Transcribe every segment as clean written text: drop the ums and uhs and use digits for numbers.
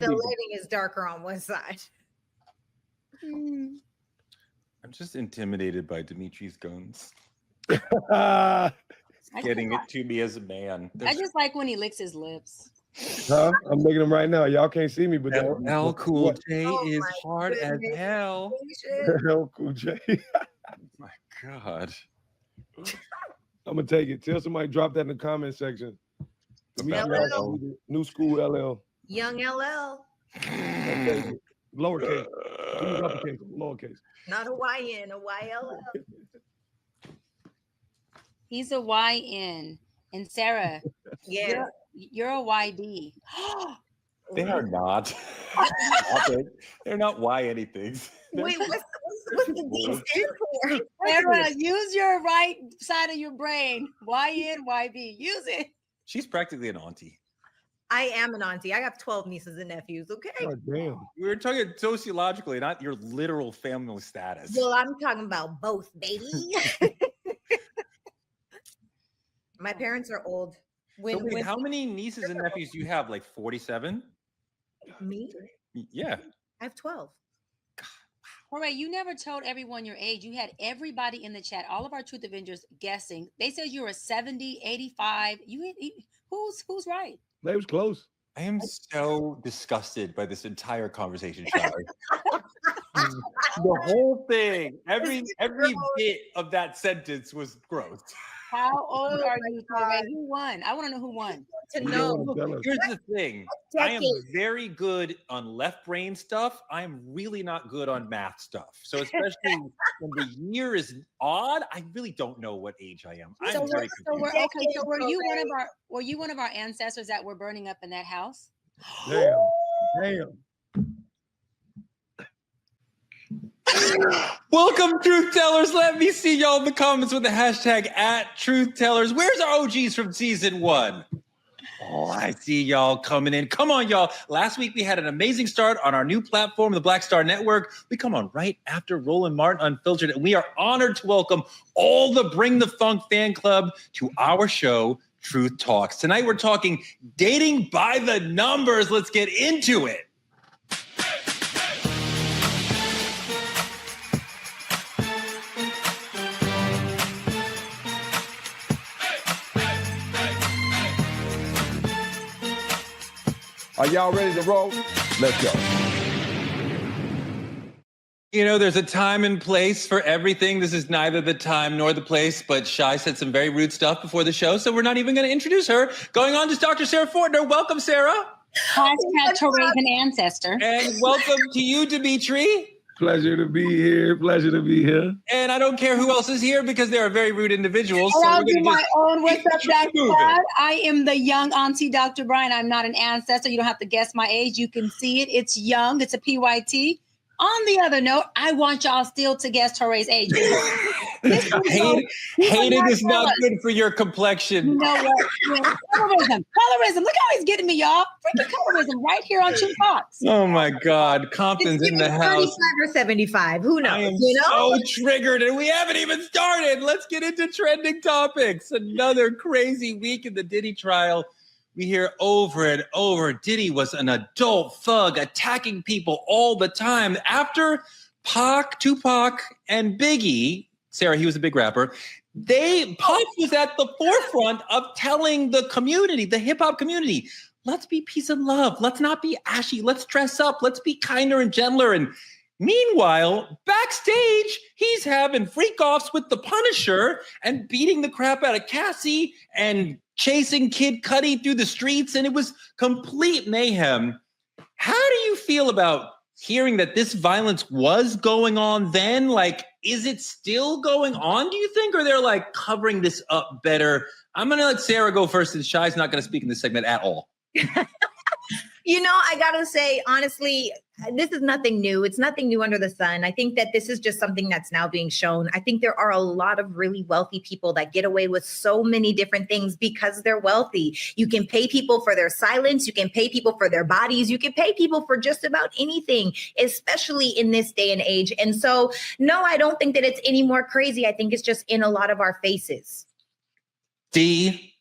The lighting is darker on one side. I'm just intimidated by Dimitri's guns. Getting it to me as a man. I just like when he licks his lips. Huh? I'm looking them right now. Y'all can't see me, but LL Cool J is hard as hell. LL Cool J. My God. I'm gonna take it. Tell somebody drop that in the comment section. LL. New school LL. Young LL. Lowercase. Uppercase, lowercase. Not a YN, a YLL. He's a YN. And Sarah, Yeah. you're a YD. They are not. They're not Y anything. Wait, what's the D stand for? Sarah, use your right side of your brain. YN, YB. Use it. She's practically an auntie. I am an auntie. I got 12 nieces and nephews, okay? Oh, damn. We were talking sociologically, not your literal family status. Well, I'm talking about both, baby. My parents are old. How many nieces and nephews do you have? Like 47? Me? Yeah. I have 12. All right, you never told everyone your age. You had everybody in the chat, all of our Truth Avengers guessing. They said you were 70, 85. Who's right? They was close. I am so disgusted by this entire conversation, Charlie. The whole thing, every bit of that sentence was gross. How old are you, Torre? Who won? I want to know who won. To know. Here's the thing. I am very good on left brain stuff. I am really not good on math stuff. So especially when the year is odd, I really don't know what age I am. Were you one of our ancestors that were burning up in that house? Damn. Welcome, Truth Tellers. Let me see y'all in the comments with the hashtag @TruthTellers. Where's our OGs from season 1? Oh, I see y'all coming in. Come on, y'all. Last week, we had an amazing start on our new platform, the Black Star Network. We come on right after Roland Martin Unfiltered, and we are honored to welcome all the Bring the Funk fan club to our show, Truth Talks. Tonight, we're talking dating by the numbers. Let's get into it. Are y'all ready to roll? Let's go. You know, there's a time and place for everything. This is neither the time nor the place, but Shy said some very rude stuff before the show, so we're not even going to introduce her. Going on to Dr. Sarah Fortner. Welcome, Sarah. Hashtag Torre's an ancestor. And welcome to you, Dimitri. Pleasure to be here. Pleasure to be here. And I don't care who else is here because they are very rude individuals. So I'll do my own. What's up, Dr. Bryan? I am the young auntie, Dr. Bryan. I'm not an ancestor. You don't have to guess my age. You can see it. It's young. It's a PYT. On the other note, I want y'all still to guess Torre's age. Hating is not good for your complexion. You know what? Colorism. Look how he's getting me, y'all. Freaking colorism right here on Truth Talks. Oh my God. Compton's in the house. 35 or 75. Who knows? I am so triggered and we haven't even started. Let's get into trending topics. Another crazy week in the Diddy trial. We hear over and over, Diddy was an adult thug attacking people all the time. After Pac, Tupac, and Biggie, Sarah, he was a big rapper, Pac was at the forefront of telling the community, the hip hop community, let's be peace and love. Let's not be ashy. Let's dress up. Let's be kinder and gentler. And meanwhile, backstage, he's having freak-offs with the Punisher and beating the crap out of Cassie and chasing Kid Cudi through the streets. And it was complete mayhem. How do you feel about hearing that this violence was going on then? Like, is it still going on, do you think? Or they're like covering this up better? I'm going to let Sarah go first, and Shy's not going to speak in this segment at all. You know, I got to say, honestly, this is nothing new. It's nothing new under the sun. I think that this is just something that's now being shown. I think there are a lot of really wealthy people that get away with so many different things because they're wealthy. You can pay people for their silence. You can pay people for their bodies. You can pay people for just about anything, especially in this day and age. And so, no, I don't think that it's any more crazy. I think it's just in a lot of our faces. D?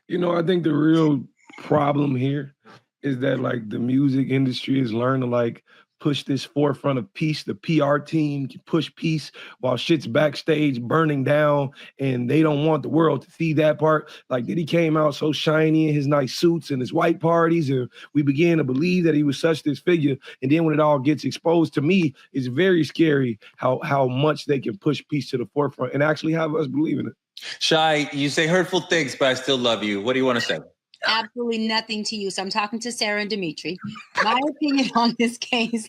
You know, I think the real problem here is that like the music industry has learned to like push this forefront of peace. The PR team can push peace while shit's backstage burning down, and they don't want the world to see that part. Like Diddy came out so shiny in his nice suits and his white parties, and we began to believe that he was such this figure. And then when it all gets exposed, to me, it's very scary how much they can push peace to the forefront and actually have us believe in it. Shy, you say hurtful things, but I still love you. What do you want to say? Absolutely nothing to you. So I'm talking to Sarah and Dimitri. My opinion on this case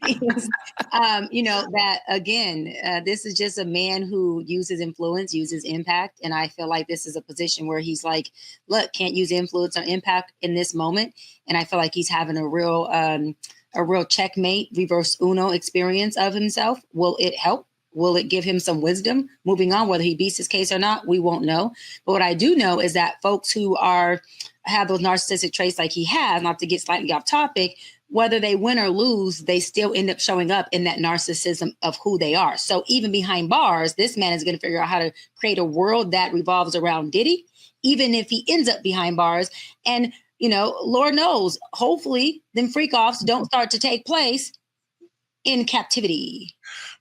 is, that again, this is just a man who uses influence, uses impact. And I feel like this is a position where he's like, look, can't use influence or impact in this moment. And I feel like he's having a real checkmate, reverse Uno experience of himself. Will it help? Will it give him some wisdom moving on? Whether he beats his case or not, we won't know. But what I do know is that folks who have those narcissistic traits like he has, not to get slightly off topic, whether they win or lose, they still end up showing up in that narcissism of who they are. So even behind bars, this man is going to figure out how to create a world that revolves around Diddy, even if he ends up behind bars. And, Lord knows, hopefully them freak-offs don't start to take place in captivity.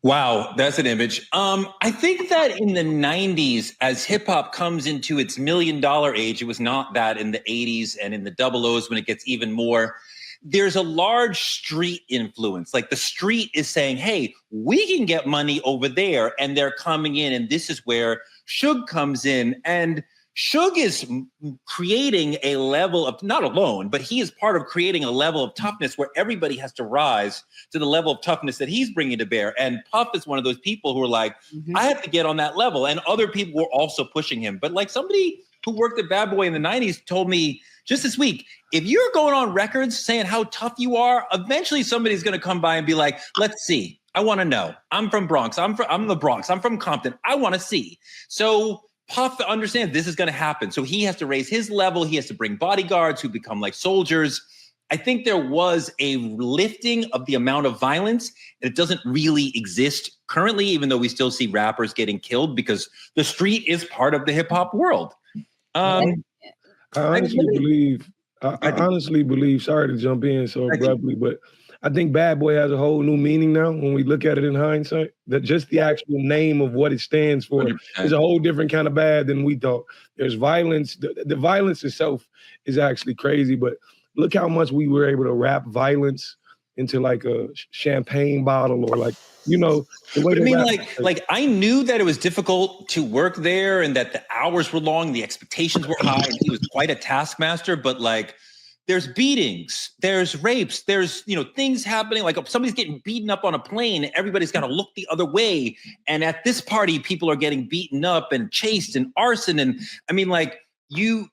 Wow, that's an image. I think that in the 90s, as hip hop comes into its $1 million age, it was not that in the 80s and in the double O's when it gets even more. There's a large street influence. Like the street is saying, hey, we can get money over there. And they're coming in. And this is where Suge comes in. And Suge is creating a level of, not alone, but he is part of creating a level of toughness where everybody has to rise to the level of toughness that he's bringing to bear. And Puff is one of those people who are like, I have to get on that level. And other people were also pushing him. But like somebody who worked at Bad Boy in the 90s told me just this week, if you're going on records saying how tough you are, eventually somebody's going to come by and be like, let's see. I want to know. I'm from Bronx. I'm the Bronx. I'm from Compton. I want to see. So Puff understands this is going to happen. So he has to raise his level. He has to bring bodyguards who become like soldiers. I think there was a lifting of the amount of violence. It doesn't really exist currently, even though we still see rappers getting killed because the street is part of the hip hop world. I honestly believe, sorry to jump in so abruptly, but I think Bad Boy has a whole new meaning now when we look at it in hindsight. That just the actual name of what it stands for 100%. Is a whole different kind of bad than we thought. There's violence. The violence itself is actually crazy, but look how much we were able to wrap violence into like a champagne bottle or like, the way. But I mean, I knew that it was difficult to work there and that the hours were long, the expectations were high, and he was quite a taskmaster, but like, there's beatings, there's rapes, there's, things happening. Like if somebody's getting beaten up on a plane, everybody's got to look the other way. And at this party, people are getting beaten up and chased and arson. And I mean, like you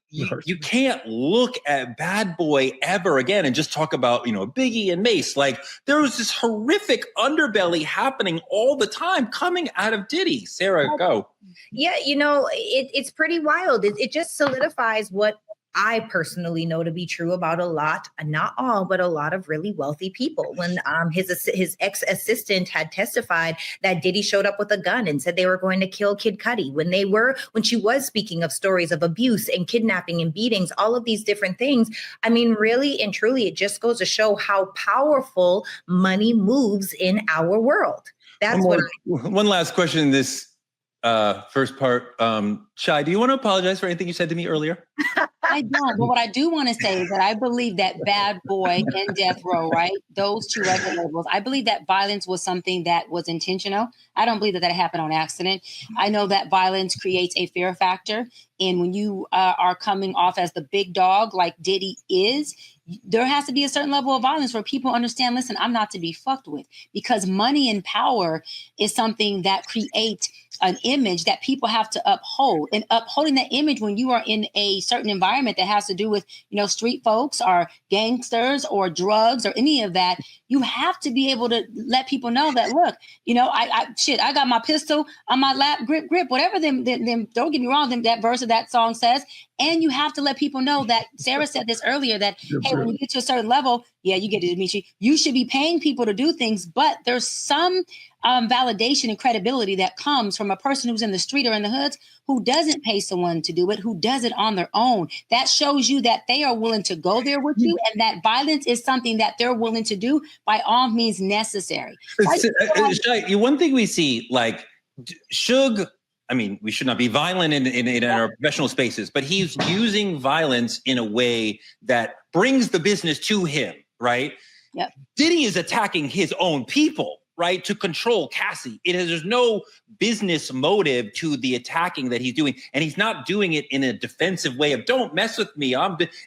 can't look at Bad Boy ever again and just talk about, Biggie and Mace. Like there was this horrific underbelly happening all the time coming out of Diddy. Sarah, go. Yeah, it's pretty wild. It just solidifies what I personally know to be true about a lot, not all, but a lot of really wealthy people. When his ex-assistant had testified that Diddy showed up with a gun and said they were going to kill Kid Cudi, when she was speaking of stories of abuse and kidnapping and beatings, all of these different things. I mean, really and truly, it just goes to show how powerful money moves in our world. That's one last question in this first part. Shy, do you want to apologize for anything you said to me earlier? I don't. But what I do want to say is that I believe that Bad Boy and Death Row, right? Those two record labels, I believe that violence was something that was intentional. I don't believe that happened on accident. I know that violence creates a fear factor. And when you are coming off as the big dog like Diddy is, there has to be a certain level of violence where people understand, listen, I'm not to be fucked with, because money and power is something that creates an image that people have to uphold. And upholding that image when you are in a certain environment that has to do with, street folks or gangsters or drugs or any of that, you have to be able to let people know that, look, I got my pistol on my lap, grip, whatever them don't get me wrong, that verse of that song says. And you have to let people know that Sarah said this earlier, that, hey, say when you get to a certain level, yeah, you get it, Dimitri. You should be paying people to do things, but there's some validation and credibility that comes from a person who's in the street or in the hoods who doesn't pay someone to do it, who does it on their own. That shows you that they are willing to go there with you, and that violence is something that they're willing to do by all means necessary. One thing we see, like Suge, I mean, we should not be violent in our professional spaces, but he's using violence in a way that brings the business to him, right? Yep. Diddy is attacking his own people, right, to control Cassie. There's no business motive to the attacking that he's doing, and he's not doing it in a defensive way of "don't mess with me."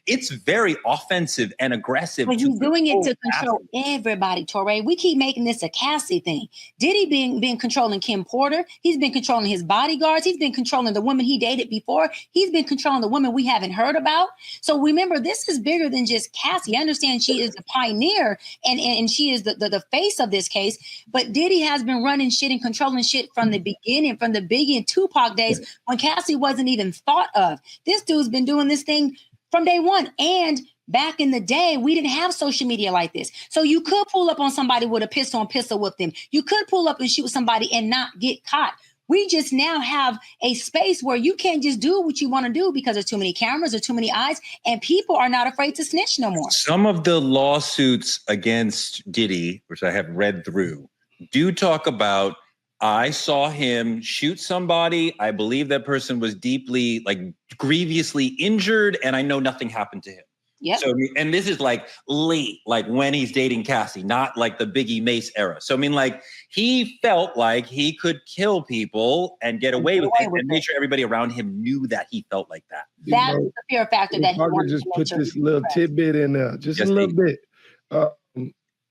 It's very offensive and aggressive. But he's doing it to control everybody, Torre. We keep making this a Cassie thing. Diddy being controlling Kim Porter. He's been controlling his bodyguards. He's been controlling the women he dated before. He's been controlling the women we haven't heard about. So remember, this is bigger than just Cassie. I understand she is the pioneer and she is the face of this case. But Diddy has been running shit and controlling shit from the beginning, from the Biggie and Tupac days when Cassie wasn't even thought of. This dude's been doing this thing from day one. And back in the day, we didn't have social media like this. So you could pull up on somebody with a pistol and pistol whip them. You could pull up and shoot somebody and not get caught. We just now have a space where you can't just do what you want to do because there's too many cameras or too many eyes, and people are not afraid to snitch no more. Some of the lawsuits against Diddy, which I have read through, do talk about, I saw him shoot somebody. I believe that person was deeply, like, grievously injured, and I know nothing happened to him. Yeah. So, and this is like late, like when he's dating Cassie, not like the Biggie Mace era. So, I mean, like, he felt like he could kill people and get away with it, and make sure everybody around him knew that he felt like that. That's the fear factor that he wanted just to put this little tidbit in there, just a little bit.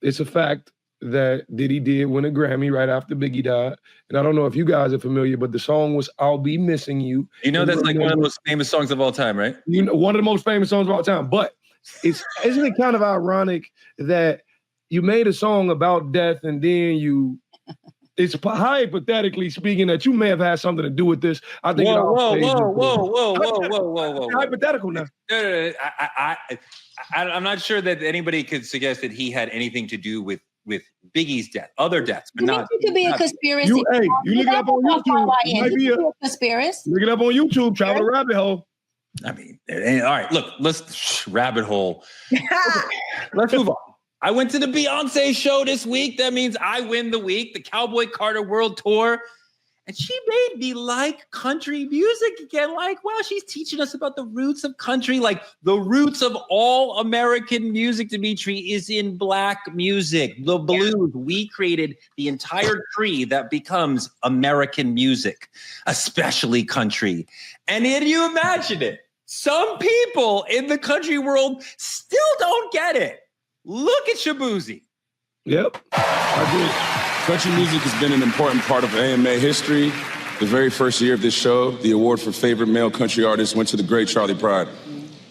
It's a fact that Diddy did win a Grammy right after Biggie died. And I don't know if you guys are familiar, but the song was "I'll Be Missing You." You know, that's like one of the most famous songs of all time, right? You know, one of the most famous songs of all time. But isn't it kind of ironic that you made a song about death and then it's hypothetically speaking that you may have had something to do with this. I think whoa. Hypothetical now. I'm not sure that anybody could suggest that he had anything to do with Biggie's death, other deaths, but not. It could be a conspiracy. You look it up on YouTube. It might be a conspiracy. Look it up on YouTube. Travel the rabbit hole. I mean, all right. Look, let's rabbit hole. Let's move on. I went to the Beyonce show this week. That means I win the week. The Cowboy Carter World Tour. And she made me like country music again. Like, wow, she's teaching us about the roots of country. Like, the roots of all American music, Dimitri, is in Black music. The blues. Yeah. We created the entire tree that becomes American music, especially country. And then you imagine it. Some people in the country world still don't get it. Look at Shaboozey. Yep, I did. Country music has been an important part of AMA history. The very first year of this show, the award for favorite male country artist went to the great Charlie Pride.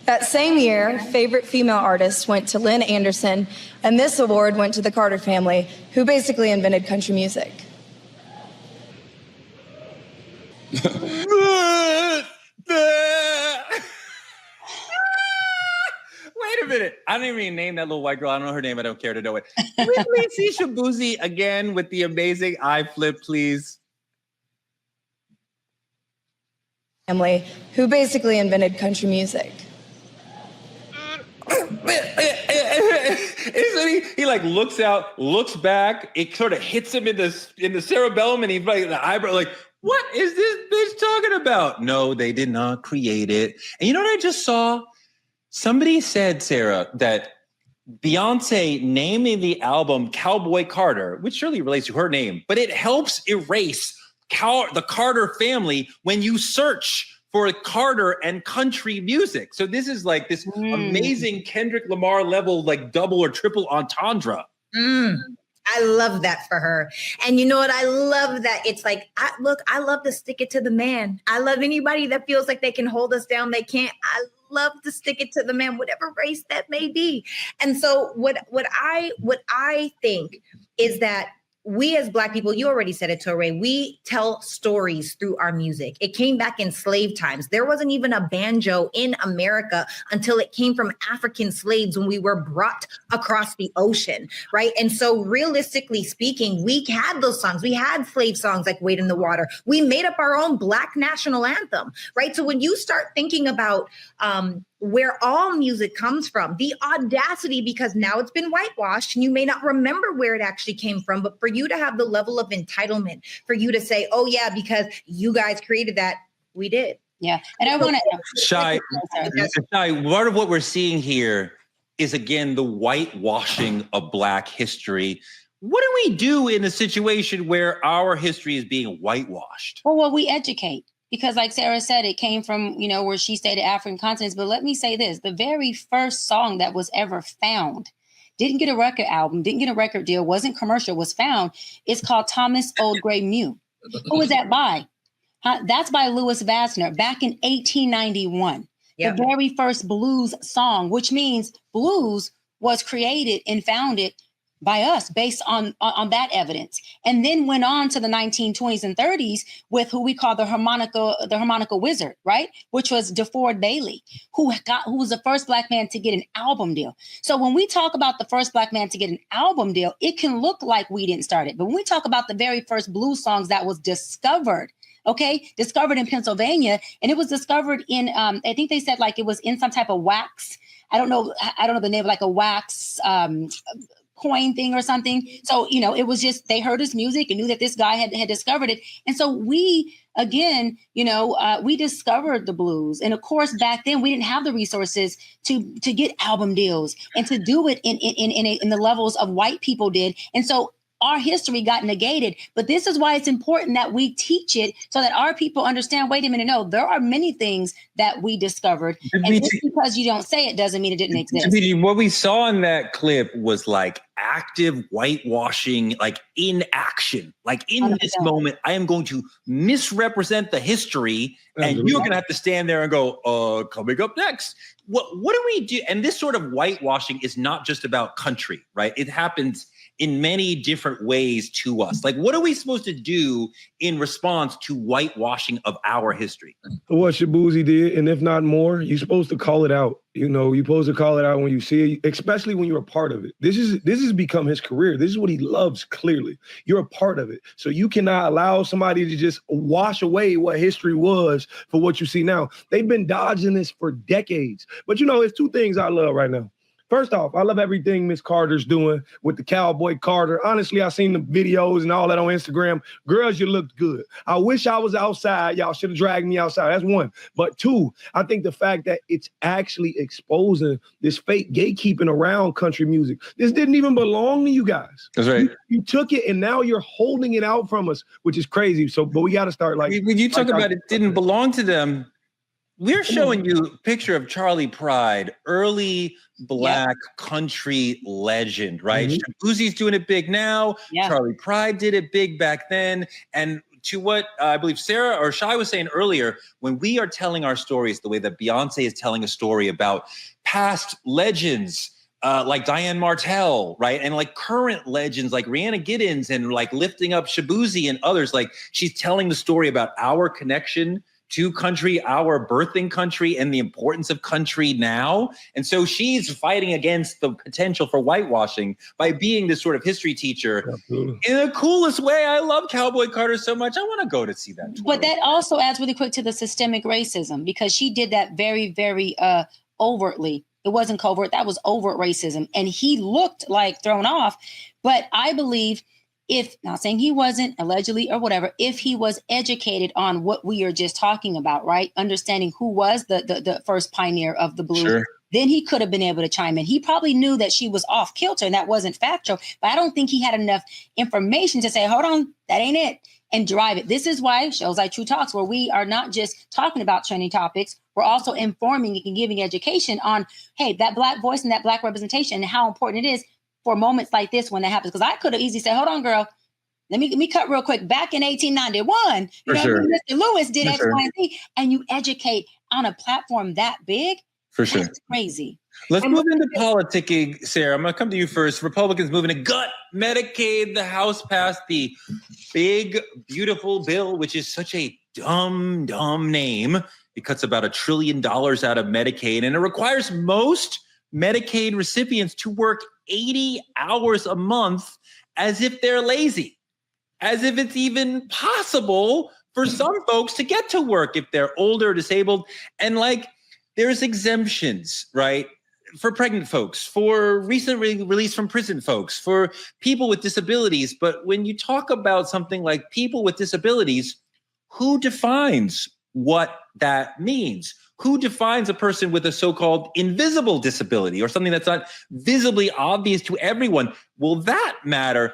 That same year, favorite female artist went to Lynn Anderson, and this award went to the Carter family, who basically invented country music. Wait a minute. I don't even name that little white girl. I don't know her name. I don't care to know it. Can we please see Shaboozey again with the amazing eye flip, please? Family, who basically invented country music. He like looks out, looks back. It sort of hits him in the cerebellum, and he's like the eyebrow, like, what is this bitch talking about? No, they did not create it. And you know what I just saw? Somebody said, Sarah, that Beyonce naming the album Cowboy Carter, which surely relates to her name, but it helps erase the Carter family when you search for Carter and country music. So this is like this amazing Kendrick Lamar level, like double or triple entendre. I love that for her. And you know what? I love that. It's like, I love to stick it to the man. I love anybody that feels like they can hold us down. They can't. I love to stick it to the man, whatever race that may be. And so what I think is that we as Black people, you already said it, Torre, we tell stories through our music. It came back in slave times. There wasn't even a banjo in America until it came from African slaves when we were brought across the ocean, right? And so realistically speaking, we had those songs. We had slave songs like Wade in the Water. We made up our own Black national anthem, right? So when you start thinking about where all music comes from, the audacity, because now it's been whitewashed and you may not remember where it actually came from, but for you to have the level of entitlement, for you to say, oh yeah, because you guys created that, we did. Yeah. And I want to... Shy, part of what we're seeing here is, again, the whitewashing of Black history. What do we do in a situation where our history is being whitewashed? Well, we educate. Because like Sarah said, it came from, where she stated African continents. But let me say this, the very first song that was ever found, didn't get a record album, didn't get a record deal, wasn't commercial, was found. It's called Thomas Old Gray Mew. Who was that by? That's by Louis Vassner back in 1891. Yep. The very first blues song, which means blues was created and founded by us based on that evidence, and then went on to the 1920s and 30s with who we call the harmonica wizard, right? Which was DeFord Bailey, who was the first Black man to get an album deal. So when we talk about the first Black man to get an album deal, it can look like we didn't start it. But when we talk about the very first blues songs that was discovered in Pennsylvania, and it was discovered in, I think they said like it was in some type of wax. I don't know the name, like a wax, coin thing or something. So, it was just, they heard his music and knew that this guy had discovered it. And so we, again, we discovered the blues. And of course, back then we didn't have the resources to get album deals and to do it in the levels of white people did. And so our history got negated, but this is why it's important that we teach it so that our people understand, wait a minute, no, there are many things that we discovered. And just because you don't say it doesn't mean it didn't exist. What we saw in that clip was like active whitewashing, like in action, like in 100%. This moment, I am going to misrepresent the history and you're going to have to stand there and go, coming up next. What do we do? And this sort of whitewashing is not just about country, right? It happens in many different ways to us. Like, what are we supposed to do in response to whitewashing of our history? What Shaboozey did, and if not more, you're supposed to call it out. You're supposed to call it out when you see it, especially when you're a part of it. This has become his career. This is what he loves, clearly. You're a part of it. So you cannot allow somebody to just wash away what history was for what you see now. They've been dodging this for decades. But it's two things I love right now. First off, I love everything Miss Carter's doing with the Cowboy Carter. Honestly, I seen the videos and all that on Instagram. Girls, you looked good. I wish I was outside. Y'all should have dragged me outside. That's one. But two, I think the fact that it's actually exposing this fake gatekeeping around country music. This didn't even belong to you guys. That's right. You took it and now you're holding it out from us, which is crazy. So, but we got to start like. When you talk about it didn't belong to them, we're showing you a picture of Charlie Pride, early Black country legend, right? Mm-hmm. Shaboozey's doing it big now. Yeah. Charlie Pride did it big back then. And to what I believe Sarah or Shai was saying earlier, when we are telling our stories the way that Beyonce is telling a story about past legends, like Diane Martell, right? And like current legends like Rihanna Giddens and like lifting up Shaboozey and others, like she's telling the story about our connection to country, our birthing country, and the importance of country now. And so she's fighting against the potential for whitewashing by being this sort of history teacher. Absolutely. In the coolest way. I love Cowboy Carter so much. I want to go to see that tour. But that also adds really quick to the systemic racism, because she did that very, very overtly. It wasn't covert. That was overt racism. And he looked like thrown off. But I believe, if not saying he wasn't, allegedly or whatever, if he was educated on what we are just talking about, right? Understanding who was the first pioneer of the blues, sure. Then he could have been able to chime in. He probably knew that she was off kilter and that wasn't factual, but I don't think he had enough information to say, hold on, that ain't it, and drive it. This is why shows like True Talks, where we are not just talking about trending topics, we're also informing and giving education on, hey, that Black voice and that Black representation and how important it is for moments like this when that happens. Because I could have easily said, hold on, girl, let me cut real quick. Back in 1891, sure. Mr. Lewis did X, Y, and Z, and you educate on a platform that big. For sure. That's crazy. Let's move into politicking, Sarah. I'm going to come to you first. Republicans moving to gut Medicaid. The House passed the big, beautiful bill, which is such a dumb name. It cuts about $1 trillion out of Medicaid, and it requires most Medicaid recipients to work 80 hours a month as if they're lazy, as if it's even possible for some folks to get to work if they're older, disabled. And like, there's exemptions, right? For pregnant folks, for recently released from prison folks, for people with disabilities. But when you talk about something like people with disabilities, who defines what that means? Who defines a person with a so-called invisible disability or something that's not visibly obvious to everyone? Will that matter?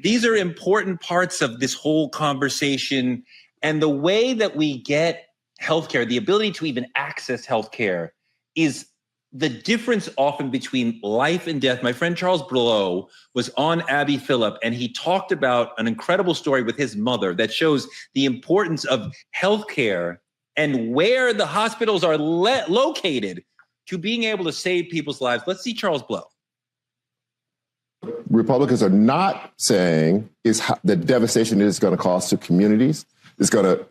These are important parts of this whole conversation. And the way that we get healthcare, the ability to even access healthcare, is the difference often between life and death. My friend Charles Blow was on Abby Phillip, and he talked about an incredible story with his mother that shows the importance of healthcare and where the hospitals are located to being able to save people's lives. Let's see Charles Blow. Republicans are not saying is the devastation it is going to cause to communities. It's going to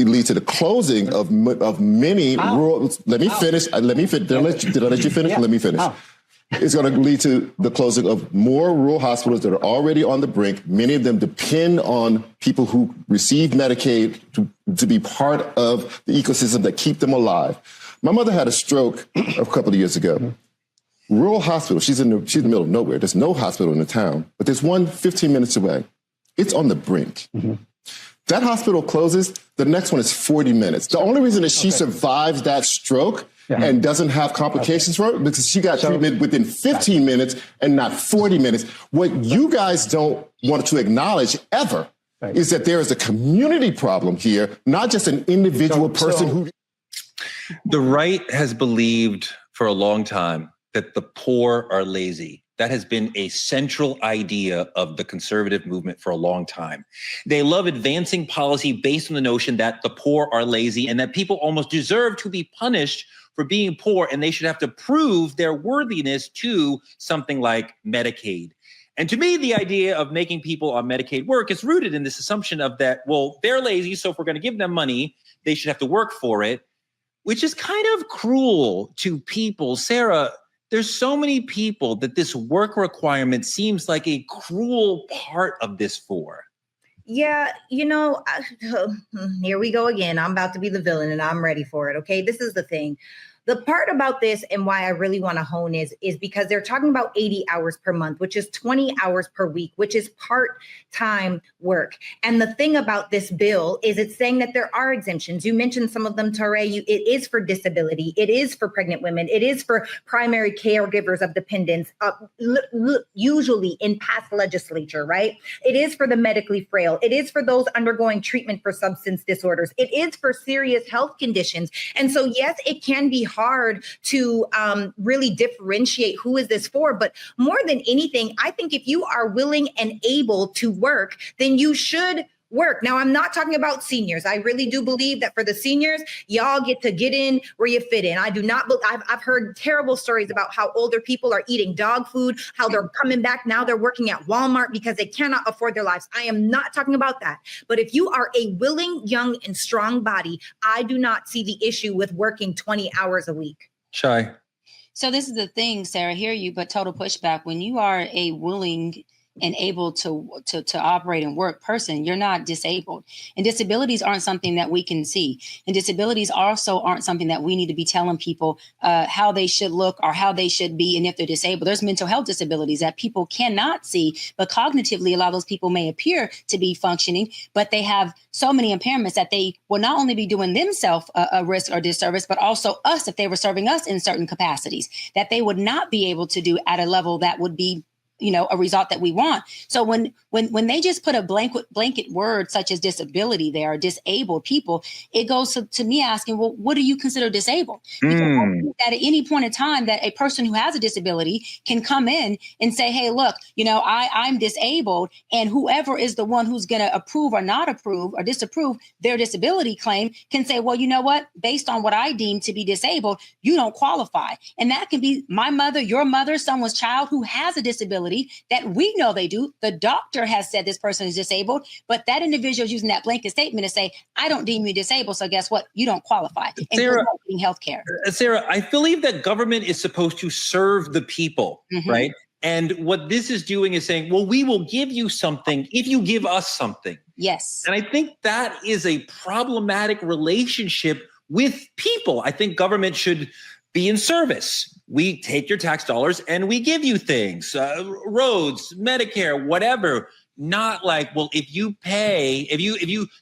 lead to the closing of many rural. Let me finish. Did I let you finish? Let me finish. It's going to lead to the closing of more rural hospitals that are already on the brink. Many of them depend on people who receive Medicaid to be part of the ecosystem that keep them alive. My mother had a stroke a couple of years ago. Rural hospital. She's in the middle of nowhere. There's no hospital in the town, but there's one 15 minutes away. It's on the brink. Mm-hmm. That hospital closes, the next one is 40 minutes. The only reason that she survives that stroke and doesn't have complications for it because she got treatment within 15 minutes and not 40 minutes. What you guys don't want to acknowledge ever is that there is a community problem here, not just an individual person who... The right has believed for a long time that the poor are lazy. That has been a central idea of the conservative movement for a long time. They love advancing policy based on the notion that the poor are lazy and that people almost deserve to be punished for being poor, and they should have to prove their worthiness to something like Medicaid. And to me, the idea of making people on Medicaid work is rooted in this assumption of that, well, they're lazy, so if we're going to give them money, they should have to work for it, which is kind of cruel to people. Sarah, there's so many people that this work requirement seems like a cruel part of this for. Yeah, here we go again. I'm about to be the villain and I'm ready for it. Okay, this is the thing. The part about this and why I really want to hone is because they're talking about 80 hours per month, which is 20 hours per week, which is part-time work. And the thing about this bill is it's saying that there are exemptions. You mentioned some of them, Tare. It is for disability. It is for pregnant women. It is for primary caregivers of dependents, usually in past legislature, right? It is for the medically frail. It is for those undergoing treatment for substance disorders. It is for serious health conditions. And so, yes, it can be hard to really differentiate who is this for. But more than anything, I think if you are willing and able to work, then you should work. Now, I'm not talking about seniors. I really do believe that for the seniors, y'all get to get in where you fit in. I do not, I've heard terrible stories about how older people are eating dog food, how they're coming back. Now they're working at Walmart because they cannot afford their lives. I am not talking about that. But if you are a willing, young, and strong body, I do not see the issue with working 20 hours a week. Shy. So this is the thing, Sarah, hear you, but total pushback. When you are a willing and able to operate and work person, you're not disabled. And disabilities aren't something that we can see. And disabilities also aren't something that we need to be telling people how they should look or how they should be. And if they're disabled, there's mental health disabilities that people cannot see, but cognitively, a lot of those people may appear to be functioning, but they have so many impairments that they will not only be doing themselves a risk or disservice, but also us if they were serving us in certain capacities that they would not be able to do at a level that would be a result that we want. So when they just put a blanket word such as disability there, or disabled people, it goes to me asking, well, what do you consider disabled? Because I think that at any point in time that a person who has a disability can come in and say, hey, look, I'm disabled, and whoever is the one who's going to approve or not approve or disapprove their disability claim can say, well, you know what, based on what I deem to be disabled, you don't qualify. And that can be my mother, your mother, someone's child who has a disability that we know they do. The doctor has said this person is disabled, but that individual is using that blanket statement to say, I don't deem you disabled, so guess what? You don't qualify. And Sarah, getting health care. Sarah, I believe that government is supposed to serve the people, right? And what this is doing is saying, well, we will give you something if you give us something. Yes. And I think that is a problematic relationship with people. I think government should be in service. We take your tax dollars and we give you things, roads, Medicare, whatever. Not like, well, if you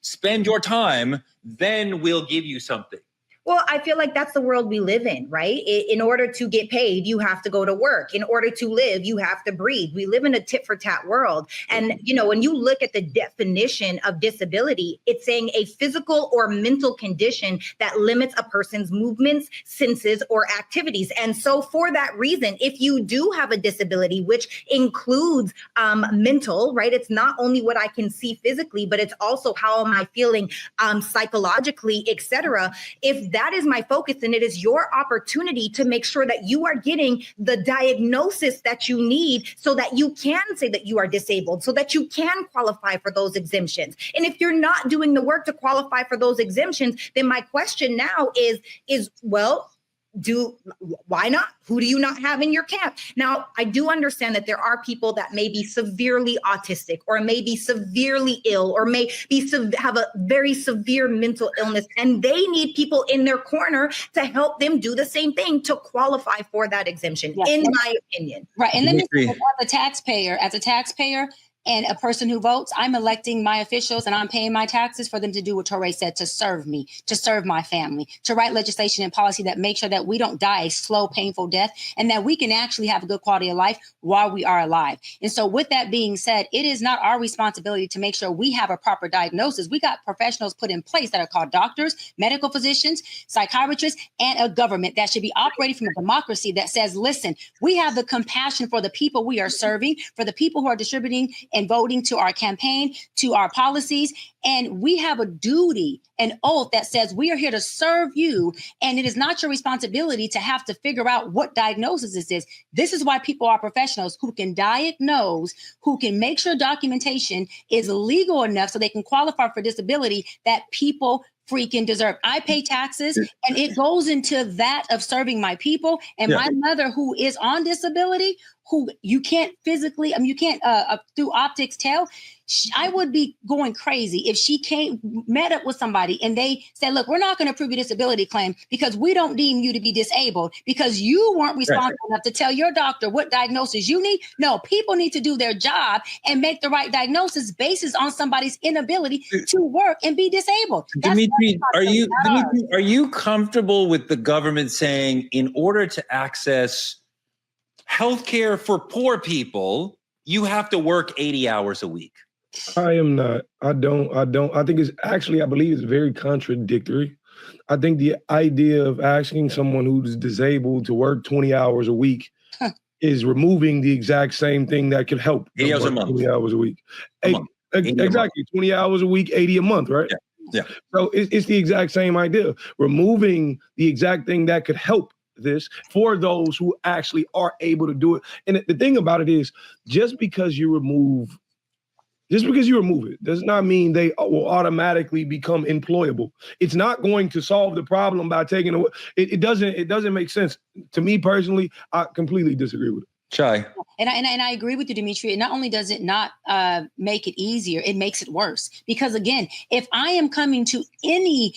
spend your time, then we'll give you something. Well, I feel like that's the world we live in, right? In order to get paid, you have to go to work. In order to live, you have to breathe. We live in a tit for tat world. And, when you look at the definition of disability, it's saying a physical or mental condition that limits a person's movements, senses, or activities. And so for that reason, if you do have a disability, which includes mental, right? It's not only what I can see physically, but it's also how am I feeling psychologically, et cetera. If that is my focus, and it is your opportunity to make sure that you are getting the diagnosis that you need so that you can say that you are disabled, so that you can qualify for those exemptions. And if you're not doing the work to qualify for those exemptions, then my question now is well, why not? Who do you not have in your camp? Now, I do understand that there are people that may be severely autistic or may be severely ill or may be have a very severe mental illness, and they need people in their corner to help them do the same thing to qualify for that exemption, in my opinion. Right. And let me say, as a taxpayer, and a person who votes, I'm electing my officials and I'm paying my taxes for them to do what Torre said, to serve me, to serve my family, to write legislation and policy that makes sure that we don't die a slow, painful death, and that we can actually have a good quality of life while we are alive. And so with that being said, it is not our responsibility to make sure we have a proper diagnosis. We got professionals put in place that are called doctors, medical physicians, psychiatrists, and a government that should be operating from a democracy that says, listen, we have the compassion for the people we are serving, for the people who are distributing and voting to our campaign, to our policies. And we have a duty, an oath that says we are here to serve you. And it is not your responsibility to have to figure out what diagnosis this is. This is why people are professionals who can diagnose, who can make sure documentation is legal enough so they can qualify for disability that people freaking deserve. I pay taxes, and it goes into that of serving my people. And my mother, who is on disability, who you can't physically, you can't through optics tell, I would be going crazy if she met up with somebody and they said, look, we're not going to approve your disability claim because we don't deem you to be disabled because you weren't responsible enough to tell your doctor what diagnosis you need. No, people need to do their job and make the right diagnosis basis on somebody's inability to work and be disabled. Dimitri, are you comfortable with the government saying in order to access healthcare for poor people, you have to work 80 hours a week? I am not. I don't. I think it's actually, I believe it's very contradictory. I think the idea of asking someone who's disabled to work 20 hours a week is removing the exact same thing that could help. 80 hours a month. 20 hours a week. Exactly. 20 hours a week, 80 a month, right? Yeah. So it's the exact same idea. Removing the exact thing that could help this for those who actually are able to do it. And the thing about it is, just because you remove it does not mean they will automatically become employable. It's not going to solve the problem by taking away. It doesn't make sense. To me personally, I completely disagree with it. Chai. And I agree with you, Dimitri. Not only does it not make it easier, it makes it worse. Because again, if I am coming to any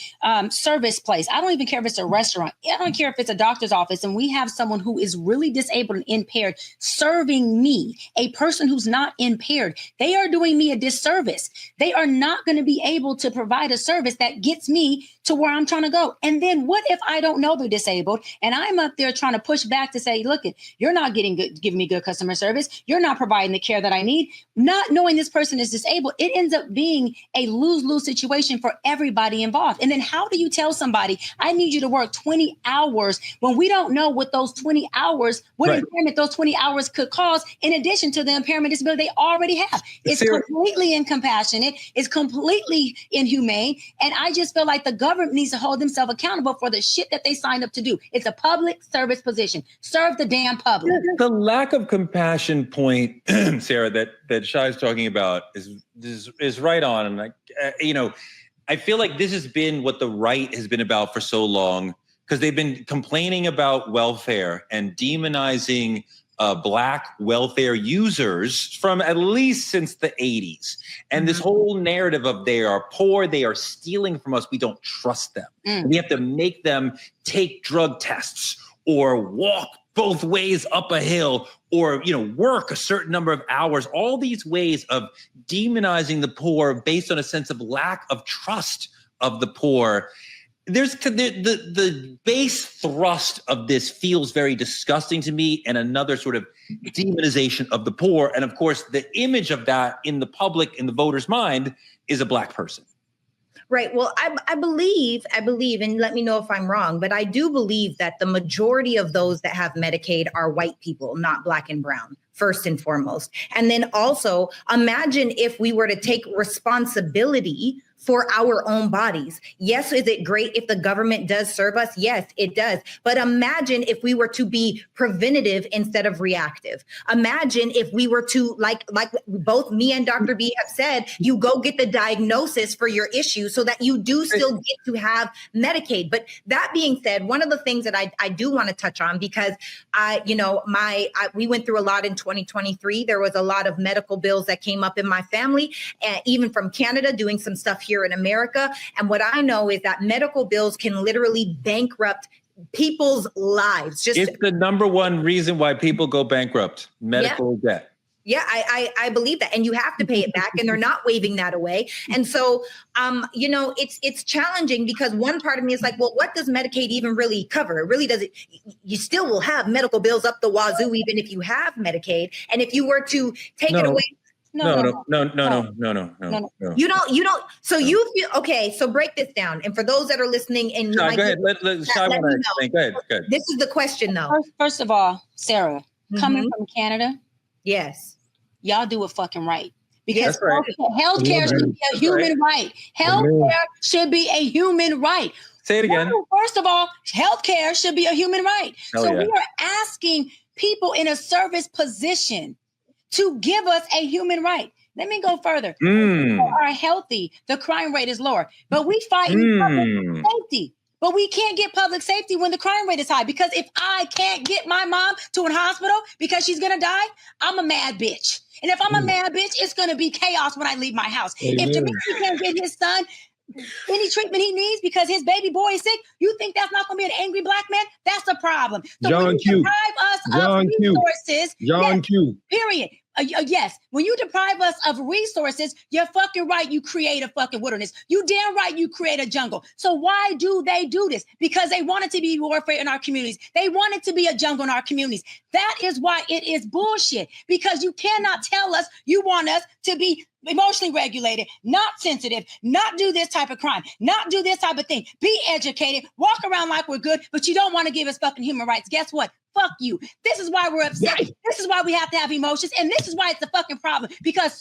service place, I don't even care if it's a restaurant, I don't care if it's a doctor's office, and we have someone who is really disabled and impaired serving me, a person who's not impaired, they are doing me a disservice. They are not going to be able to provide a service that gets me to where I'm trying to go. And then what if I don't know they're disabled and I'm up there trying to push back to say, look, you're not getting good giving me good customer service. You're not providing the care that I need. Not knowing this person is disabled, it ends up being a lose-lose situation for everybody involved. And then how do you tell somebody, I need you to work 20 hours when we don't know what those 20 hours, what impairment those 20 hours could cause in addition to the impairment disability they already have? It's completely incompassionate. It's completely inhumane. And I just feel like the government needs to hold themselves accountable for the shit that they signed up to do. It's a public service position. Serve the damn public. The lack of compassion point, Sarah, that Shai's talking about is right on. And I feel like this has been what the right has been about for so long, because they've been complaining about welfare and demonizing Black welfare users from at least since the 80s. And this whole narrative of they are poor, they are stealing from us, we don't trust them. We have to make them take drug tests or walk both ways up a hill or, work a certain number of hours. All these ways of demonizing the poor based on a sense of lack of trust of the poor. There's the base thrust of this feels very disgusting to me, and another sort of demonization of the poor. And of course, the image of that in the public, in the voter's mind, is a Black person. Right. Well, I believe, and let me know if I'm wrong, but I do believe that the majority of those that have Medicaid are white people, not Black and brown, first and foremost. And then also imagine if we were to take responsibility for our own bodies. Yes, is it great if the government does serve us? Yes, it does. But imagine if we were to be preventative instead of reactive. Imagine if we were to, like both me and Dr. B have said, you go get the diagnosis for your issue so that you do still get to have Medicaid. But that being said, one of the things that I do want to touch on, because we went through a lot in 2023. There was a lot of medical bills that came up in my family, even from Canada, doing some stuff here in America. And what I know is that medical bills can literally bankrupt people's lives. It's the number one reason why people go bankrupt, medical debt. Yeah, I believe that. And you have to pay it back, and they're not waving that away. And so, it's challenging, because one part of me is like, well, what does Medicaid even really cover? It really doesn't. You still will have medical bills up the wazoo, even if you have Medicaid. And if you were to take it away. No. You don't. So you feel, okay, so break this down. And for those that are listening and go ahead. Let Shai want to explain. Go ahead. This is the question though. First of all, Sarah, coming from Canada. Yes. Y'all do it fucking right. Because right. healthcare should be a human right. Healthcare should be a human right. Say it again. First of all, healthcare should be a human right. We are asking people in a service position to give us a human right. Let me go further. People are healthy. The crime rate is lower. But we fight public safety. But we can't get public safety when the crime rate is high. Because if I can't get my mom to a hospital because she's going to die, I'm a mad bitch. And if I'm a mad bitch, it's going to be chaos when I leave my house. If Dimitri can't get his son any treatment he needs because his baby boy is sick, you think that's not going to be an angry Black man? That's a problem. So when you deprive us of resources, period. Yes, when you deprive us of resources, you're fucking right. You create a fucking wilderness. You damn right. You create a jungle. So why do they do this? Because they want it to be warfare in our communities. They want it to be a jungle in our communities. That is why it is bullshit. Because you cannot tell us you want us to be emotionally regulated, not sensitive, not do this type of crime, not do this type of thing, be educated, walk around like we're good, but you don't want to give us fucking human rights. Guess what? Fuck you. This is why we're upset. Right. This is why we have to have emotions. And this is why it's a fucking problem. Because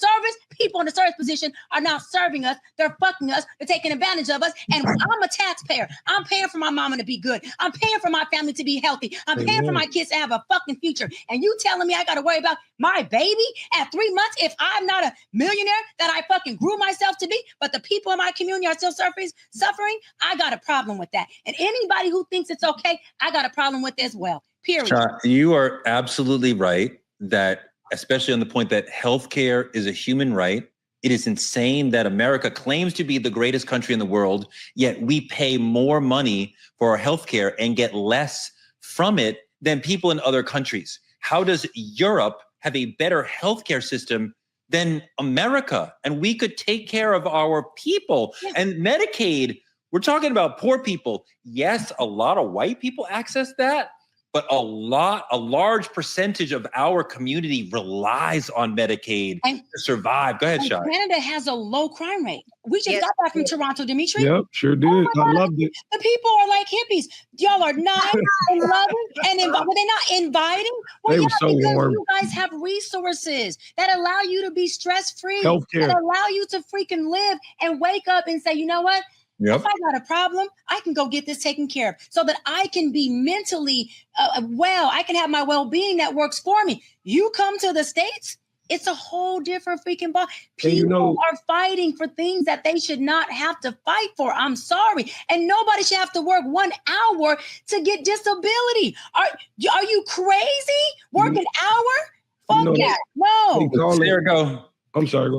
people in the service position are not serving us. They're fucking us. They're taking advantage of us. And I'm a taxpayer. I'm paying for my mama to be good. I'm paying for my family to be healthy. I'm paying for my kids to have a fucking future. And you telling me I got to worry about my baby at 3 months if I'm not a millionaire that I fucking grew myself to be, but the people in my community are still suffering? I got a problem with that. And anybody who thinks it's okay, I got a problem with as well. Period. You are absolutely right that, especially on the point that healthcare is a human right. It is insane that America claims to be the greatest country in the world, yet we pay more money for our healthcare and get less from it than people in other countries. How does Europe have a better healthcare system than America? And we could take care of our people. Yeah. And Medicaid, we're talking about poor people. Yes, a lot of white people access that. but a large percentage of our community relies on Medicaid to survive. Go ahead, Shai. Canada has a low crime rate. We just got back from Toronto, Dimitri. Yep, sure did. Oh I loved it. The people are like hippies. Y'all are nice and loving, and were they not inviting? Well, They were so because warm. you guys have resources that allow you to be stress-free, Healthcare. that allow you to freaking live and wake up and say, you know what? Yep. If I got a problem, I can go get this taken care of so that I can be mentally well. I can have my well-being that works for me. You come to the States, it's a whole different freaking ball. People are fighting for things that they should not have to fight for. I'm sorry. And nobody should have to work 1 hour to get disability. Are you crazy? Work an hour? Fuck that. No. There we go. I'm sorry.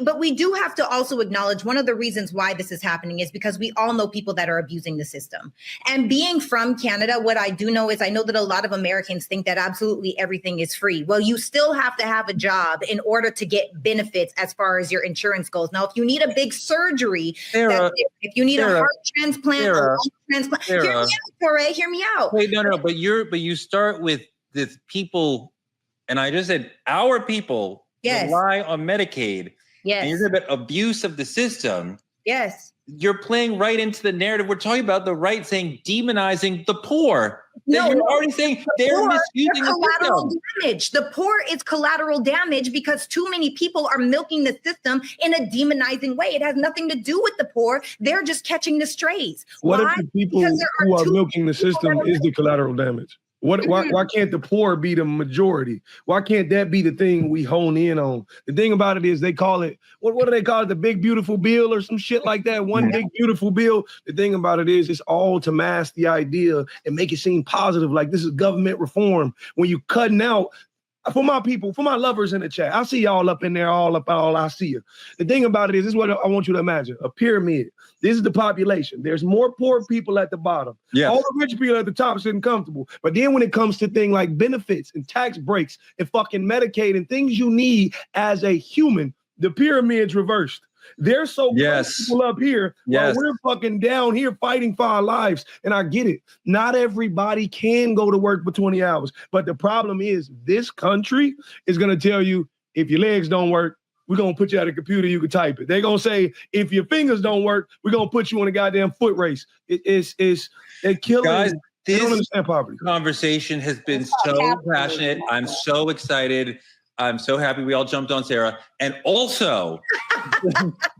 But we do have to also acknowledge one of the reasons why this is happening is because we all know people that are abusing the system. And being from Canada, what I do know is I know that a lot of Americans think that absolutely everything is free. Well, you still have to have a job in order to get benefits as far as your insurance goes. Now, if you need a big surgery, if you need a heart transplant, a lung transplant, hear me out, Torre, hear me out. Wait, no, but you start with this people, and I just said our people. Yes. Rely on Medicaid. Yes. And you're talking about abuse of the system. Yes. You're playing right into the narrative. We're talking about the right saying demonizing the poor. You're already saying they're misusing the collateral system. damage. The poor is collateral damage because too many people are milking the system in a demonizing way. It has nothing to do with the poor. They're just catching the strays. What if the people who are milking the system is the collateral damage? Why can't the poor be the majority? Why can't that be the thing we hone in on? The thing about it is they call it, what do they call it? The big beautiful bill or some shit like that. One big beautiful bill. The thing about it is it's all to mask the idea and make it seem positive. Like this is government reform. When you cutting out, for my people, for my lovers in the chat, I see y'all up in there, all I see you. The thing about it is, this is what I want you to imagine, a pyramid. This is the population. There's more poor people at the bottom. Yes. All the rich people at the top sitting comfortable. But then when it comes to things like benefits and tax breaks and fucking Medicaid and things you need as a human, the pyramid's reversed. They're so comfortable up here while we're fucking down here fighting for our lives. And I get it. Not everybody can go to work for 20 hours. But the problem is this country is going to tell you if your legs don't work, we're going to put you at a computer, you can type it. They're going to say, if your fingers don't work, we're going to put you on a goddamn foot race. They're killing. Guys, they don't understand poverty. Conversation has been so passionate. I'm so excited. I'm so happy we all jumped on Sarah. And also,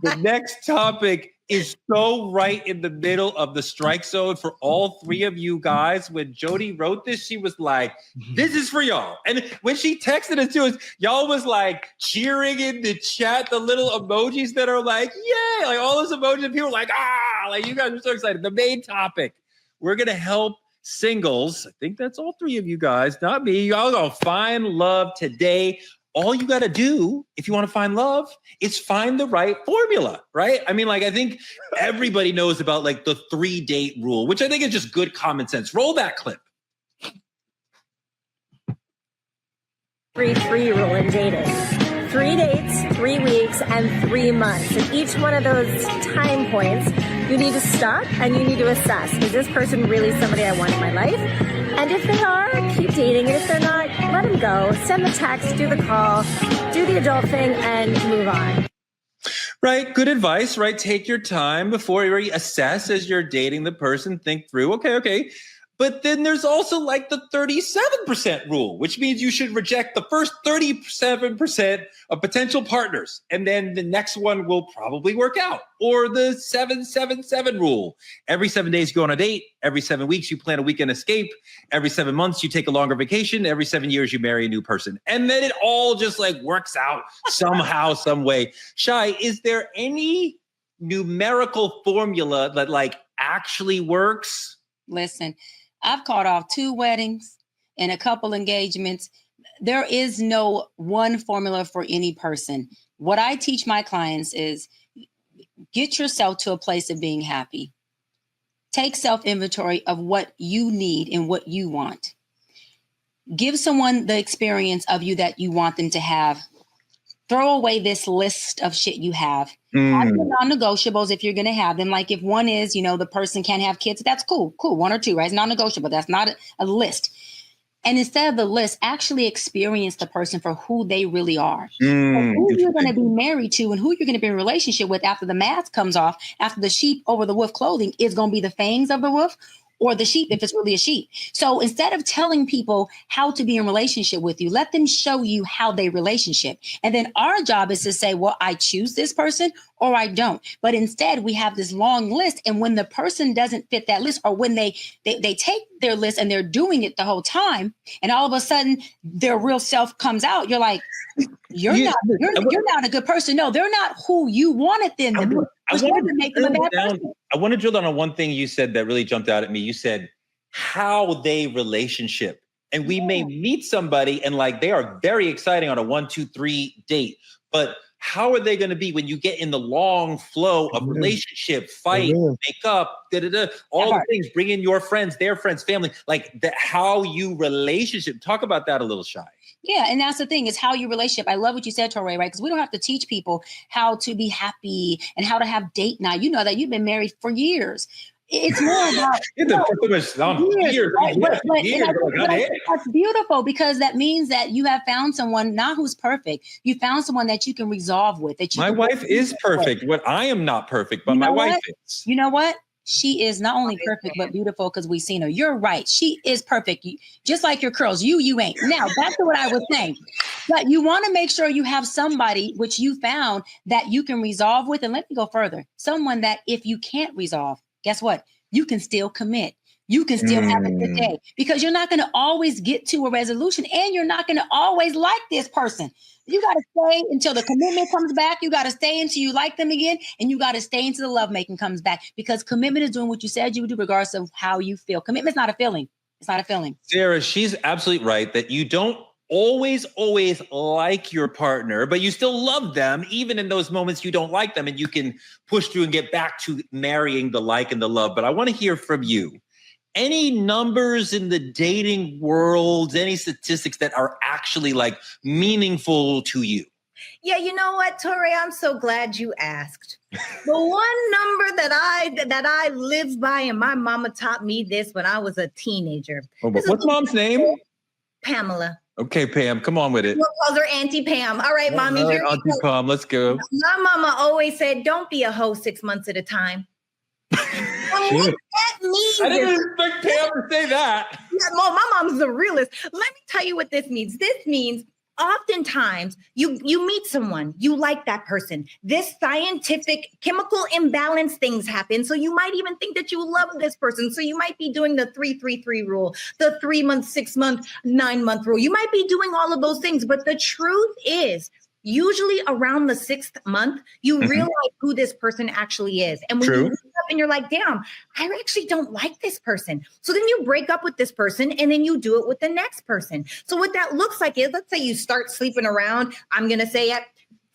the next topic is so right in the middle of the strike zone for all three of you guys. When Jody wrote this, she was like, this is for y'all. And when she texted it to us, y'all was like cheering in the chat, the little emojis that are like, yay, like all those emojis, people like, like you guys are so excited. The main topic, we're going to help singles. I think that's all three of you guys, not me. Y'all gonna find love today. All you got to do, if you want to find love, is find the right formula, right? I mean, like, I think everybody knows about like the 3-date rule, which I think is just good common sense. Roll that clip. 3-3 rule in dating. 3 dates, 3 weeks, and 3 months. And each one of those time points, you need to stop and you need to assess, is this person really somebody I want in my life? And if they are, keep dating. And if they're not, let them go. Send the text, do the call, do the adult thing, and move on. Right. Good advice, right? Take your time before you assess as you're dating the person. Think through, okay. But then there's also like the 37% rule, which means you should reject the first 37% of potential partners. And then the next one will probably work out. Or the 7-7-7 rule. Every 7 days you go on a date. Every 7 weeks you plan a weekend escape. Every 7 months you take a longer vacation. Every 7 years you marry a new person. And then it all just like works out somehow, some way. Shai, is there any numerical formula that like actually works? Listen, I've called off 2 weddings and a couple engagements. There is no one formula for any person. What I teach my clients is get yourself to a place of being happy. Take self-inventory of what you need and what you want. Give someone the experience of you that you want them to have. throw away this list of shit you have. Have your non-negotiables if you're going to have them. Like if one is, the person can't have kids, that's cool. Cool. 1 or 2, right? It's non-negotiable. That's not a list. And instead of the list, actually experience the person for who they really are. So who you're going to be married to and who you're going to be in a relationship with after the mask comes off, after the sheep over the wolf clothing is going to be the fangs of the wolf or the sheep if it's really a sheep. So instead of telling people how to be in relationship with you, let them show you how they relationship. And then our job is to say, well, I choose this person or I don't. But instead, we have this long list. And when the person doesn't fit that list, or when they take their list and they're doing it the whole time, and all of a sudden their real self comes out, you're like, you're not a good person. No, they're not who you wanted them to be. I want to drill down on one thing you said that really jumped out at me. You said how they relationship. And we may meet somebody and like they are very exciting on a 1, 2, 3 date, but how are they going to be when you get in the long flow of relationship, fight, make up, all the things, bring in your friends, their friends, family, like that, how you relationship. Talk about that a little, Shy. Yeah, and that's the thing, is how you relationship. I love what you said, Torre, right? Because we don't have to teach people how to be happy and how to have date night. You know that you've been married for years. It's more about that's beautiful, because that means that you have found someone not who's perfect. You found someone that you can resolve with. My wife is perfect. What I am not perfect, but my wife is. You know what? She is not only perfect, but beautiful, because we've seen her. You're right. She is perfect. Just like your curls. You ain't. Now, that's what I was saying. But you want to make sure you have somebody which you found that you can resolve with. And let me go further. Someone that if you can't resolve, guess what? You can still commit. You can still have a good day, because you're not going to always get to a resolution, and you're not going to always like this person. You got to stay until the commitment comes back. You got to stay until you like them again. And you got to stay until the lovemaking comes back, because commitment is doing what you said you would do regardless of how you feel. Commitment's not a feeling. It's not a feeling. Sarah, she's absolutely right that you don't always like your partner, but you still love them. Even in those moments you don't like them, and you can push through and get back to marrying the like and the love. But I want to hear from you. Any numbers in the dating world, any statistics that are actually like meaningful to you? Yeah, you know what, Torre? I'm so glad you asked. The one number that I live by, and my mama taught me this when I was a teenager. Oh, but what's mom's name? Pamela. Okay, Pam, come on with it. We'll call her Auntie Pam. All right, Mommy. All right, Auntie Pam, let's go. My mama always said, don't be a hoe 6 months at a time. What that means, I didn't expect Pam to say that. Yeah, my mom's the realist. Let me tell you what this means. This means oftentimes you meet someone, you like that person. This scientific chemical imbalance things happen. So you might even think that you love this person. So you might be doing the 3-3-3 rule, the 3 month, 6 month, 9 month rule. You might be doing all of those things. But the truth is, usually around the 6th month, you realize who this person actually is. And when you wake up and you're like, damn, I actually don't like this person. So then you break up with this person, and then you do it with the next person. So what that looks like is, let's say you start sleeping around, I'm going to say at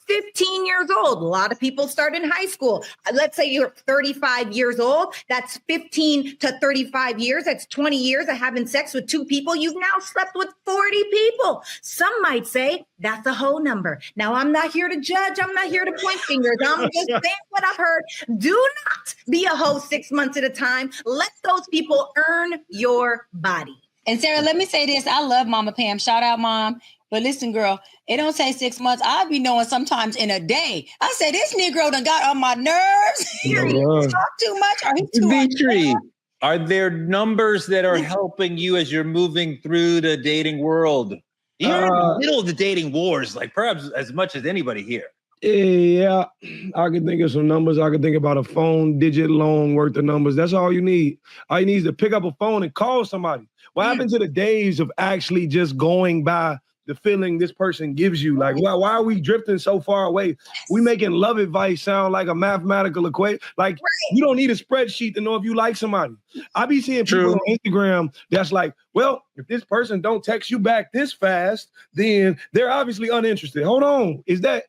15 years old. A lot of people start in high school. Let's say you're 35 years old. That's 15 to 35 years. That's 20 years of having sex with 2 people. You've now slept with 40 people. Some might say that's a whole number. Now, I'm not here to judge. I'm not here to point fingers. I'm just saying what I've heard. Do not be a hoe 6 months at a time. Let those people earn your body. And Sarah, let me say this. I love Mama Pam. Shout out, Mom. But listen, girl, it don't say 6 months. I'll be knowing sometimes in a day. I say, this Negro done got on my nerves. He talk too much, or he's too Dimitri, are there numbers that are helping you as you're moving through the dating world? You're in the middle of the dating wars, like perhaps as much as anybody here. Yeah, I can think of some numbers. I can think about a phone digit long worth of numbers. That's all you need. All you need is to pick up a phone and call somebody. What happened to the days of actually just going by the feeling this person gives you? Like, why are we drifting so far away? We making love advice sound like a mathematical equation. Like, you don't need a spreadsheet to know if you like somebody. I be seeing people on Instagram that's like, well, if this person don't text you back this fast, then they're obviously uninterested. Hold on. Is that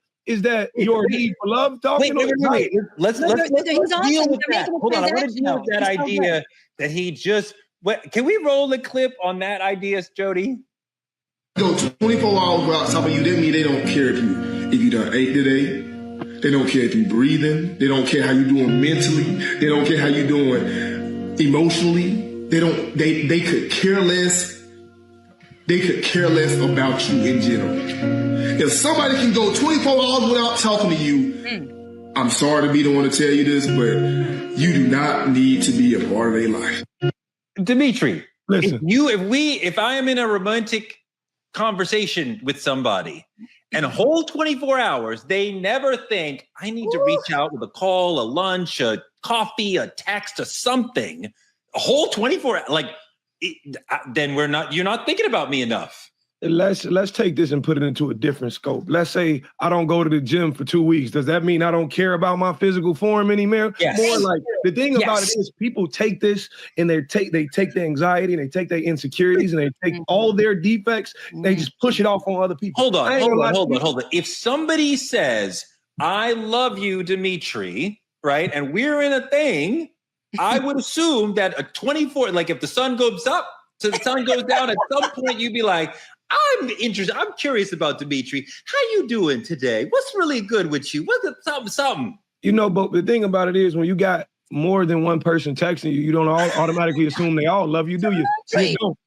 your need for love talking? Wait. Let's deal with that. Hold on. I want to deal with that idea that he just... Can we roll the clip on that idea, Jody? Go 24 hours without talking to you, that means they don't care if you. if you done ate today. They don't care if you're breathing. They don't care how you're doing mentally. They don't care how you're doing emotionally. They could care less. They could care less about you in general. If somebody can go 24 hours without talking to you, I'm sorry to be the one to tell you this, but you do not need to be a part of their life. Dimitri, listen. If I am in a romantic conversation with somebody and a whole 24 hours, they never think I need to reach out with a call, a lunch, a coffee, a text, or something. A whole 24, then you're not thinking about me enough. Let's take this and put it into a different scope. Let's say I don't go to the gym for 2 weeks. Does that mean I don't care about my physical form anymore? Yes. More like the thing about it is people take this and they take the anxiety and they take their insecurities and they take all their defects. They just push it off on other people. Hold on. If somebody says, I love you, Dimitri, right? And we're in a thing, I would assume that a 24, like if the sun goes up, so the sun goes down, at some point you'd be like, I'm interested. I'm curious about Dimitri. How you doing today? What's really good with you? What's something? You know, but the thing about it is when you got more than one person texting you, you don't all automatically assume they all love you, do you? You don't.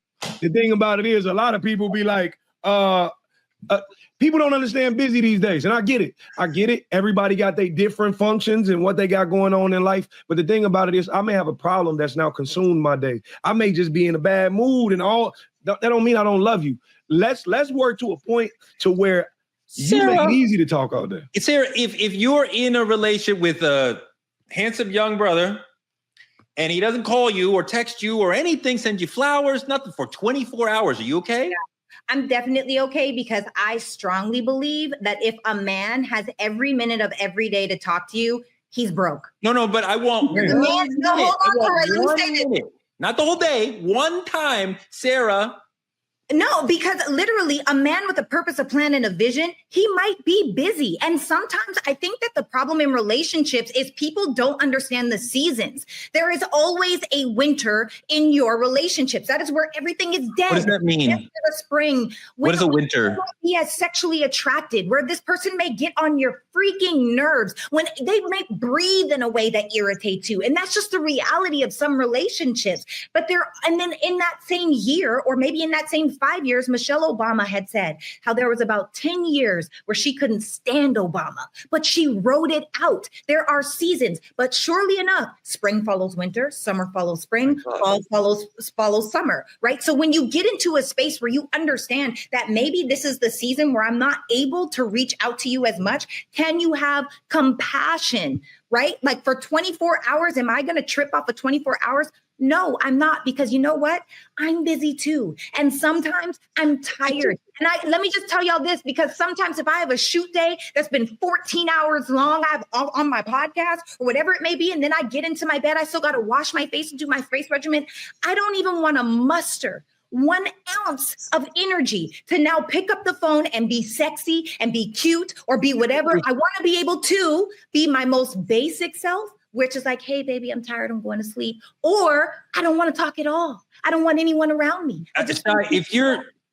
The thing about it is a lot of people be like, people don't understand busy these days. And I get it. Everybody got their different functions and what they got going on in life. But the thing about it is I may have a problem that's now consumed my day. I may just be in a bad mood and all. That don't mean I don't love you. Let's work to a point to where you make it easy to talk all day. Sarah, if you're in a relationship with a handsome young brother and he doesn't call you or text you or anything, send you flowers, nothing for 24 hours, are you okay? Yeah. I'm definitely okay because I strongly believe that if a man has every minute of every day to talk to you, he's broke. No, but I want hold on, let me say this. Not the whole day. One time, Sarah. No, because literally a man with a purpose, a plan, and a vision, he might be busy. And sometimes I think that the problem in relationships is people don't understand the seasons. There is always a winter in your relationships. That is where everything is dead. What does that mean? The spring. What is a winter? He is sexually attracted, where this person may get on your freaking nerves, when they may breathe in a way that irritates you. And that's just the reality of some relationships. And then in that same year, or maybe in that same 5 years, Michelle Obama had said how there was about 10 years where she couldn't stand Obama, but she wrote it out. There are seasons, but surely enough, spring follows winter, summer follows spring, fall follows summer, right? So when you get into a space where you understand that maybe this is the season where I'm not able to reach out to you as much, can you have compassion, right? Like for 24 hours, am I going to trip off of 24 hours? No, I'm not, because you know what? I'm busy too. And sometimes I'm tired. And let me just tell y'all this, because sometimes if I have a shoot day that's been 14 hours long, I've on my podcast or whatever it may be, and then I get into my bed, I still got to wash my face and do my face regimen. I don't even want to muster 1 ounce of energy to now pick up the phone and be sexy and be cute or be whatever. I want to be able to be my most basic self, which is like, hey, baby, I'm tired. I'm going to sleep. Or I don't want to talk at all. I don't want anyone around me.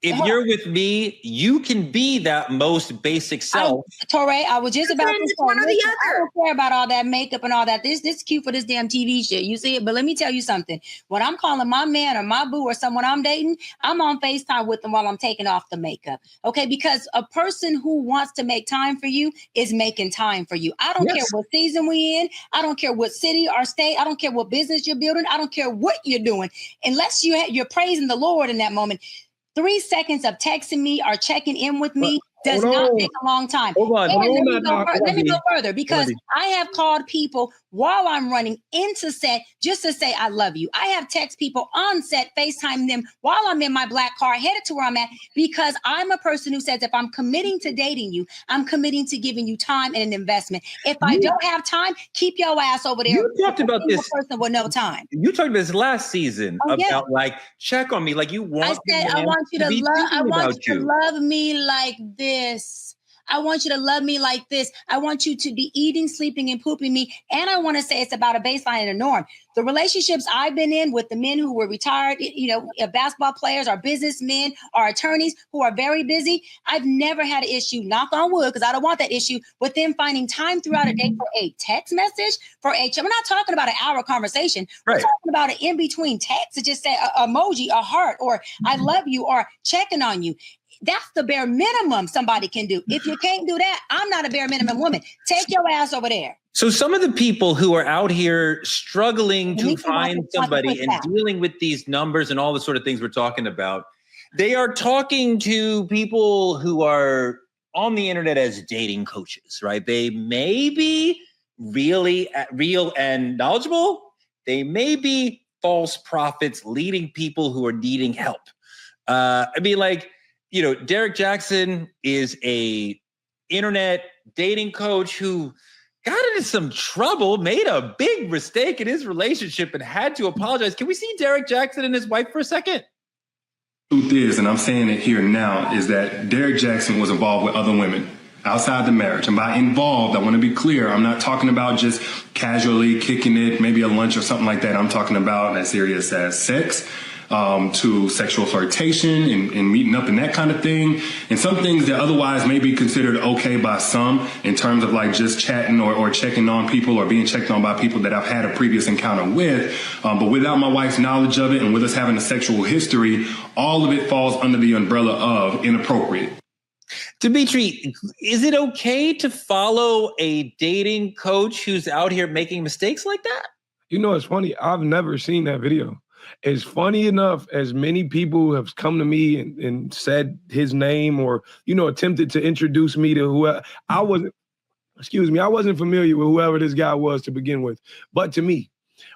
If you're with me, you can be that most basic self. Torre, I was just about to say, one or the other. I don't care about all that makeup and all that. This is cute for this damn TV shit. You see it? But let me tell you something. When I'm calling my man or my boo or someone I'm dating, I'm on FaceTime with them while I'm taking off the makeup. Okay? Because a person who wants to make time for you is making time for you. I don't care what season we in. I don't care what city or state. I don't care what business you're building. I don't care what you're doing. Unless you're praising the Lord in that moment. 3 seconds of texting me or checking in with me does not take a long time. Let me go further, because I have called people while I'm running into set just to say I love you. I have text people on set, FaceTime them while I'm in my black car headed to where I'm at, because I'm a person who says if I'm committing to dating you, I'm committing to giving you time and an investment. If I don't have time, keep your ass over there. You talked about this person with no time. You talked about this last season about like check on me, like you want. I said I want you to love. I want you to love me like this. I want you to love me like this. I want you to be eating, sleeping, and pooping me. And I want to say it's about a baseline and a norm. The relationships I've been in with the men who were retired, basketball players or businessmen or attorneys who are very busy, I've never had an issue, knock on wood, because I don't want that issue, with them finding time throughout a day for a text message, we're not talking about an hour conversation. We're talking about an in-between text to just say a emoji, a heart, or I love you, or checking on you. That's the bare minimum somebody can do. If you can't do that, I'm not a bare minimum woman. Take your ass over there. So some of the people who are out here struggling to find somebody and dealing with these numbers and all the sort of things we're talking about, they are talking to people who are on the internet as dating coaches, right? They may be really real and knowledgeable. They may be false prophets leading people who are needing help. Derek Jackson is a internet dating coach who got into some trouble, made a big mistake in his relationship and had to apologize. Can we see Derek Jackson and his wife for a second? Truth is, and I'm saying it here now, is that Derek Jackson was involved with other women outside the marriage. And by involved, I want to be clear, I'm not talking about just casually kicking it, maybe a lunch or something like that. I'm talking about as serious as sex, to sexual flirtation and meeting up and that kind of thing. And some things that otherwise may be considered okay by some in terms of like just chatting or checking on people or being checked on by people that I've had a previous encounter with. But without my wife's knowledge of it and with us having a sexual history, all of it falls under the umbrella of inappropriate. Dimitri, is it okay to follow a dating coach who's out here making mistakes like that? It's funny. I've never seen that video. It's funny enough as many people have come to me and said his name or, attempted to introduce me to whoever. I wasn't familiar with whoever this guy was to begin with. But to me,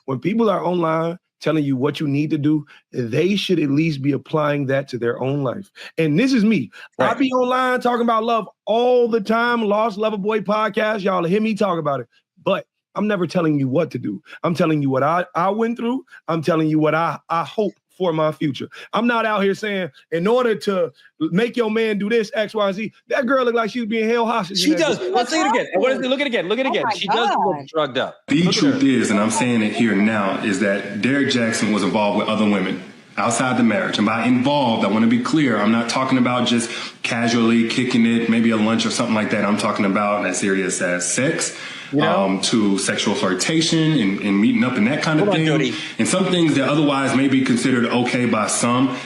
when people are online telling you what you need to do, they should at least be applying that to their own life. And this is me. Right. I be online talking about love all the time. Lost Lover Boy podcast. Y'all hear me talk about it. But I'm never telling you what to do. I'm telling you what I went through. I'm telling you what I hope for my future. I'm not out here saying, in order to make your man do this, X, Y, Z, that girl looked like she was being held hostage. She does. Let's see it again. Look at it again. Look at it again. She does look drugged up. The truth is, and I'm saying it here now, is that Derek Jackson was involved with other women outside the marriage. And by involved, I want to be clear, I'm not talking about just casually kicking it, maybe a lunch or something like that. I'm talking about as serious as sex, to sexual flirtation and meeting up and that kind of thing. And some things that otherwise may be considered okay by some.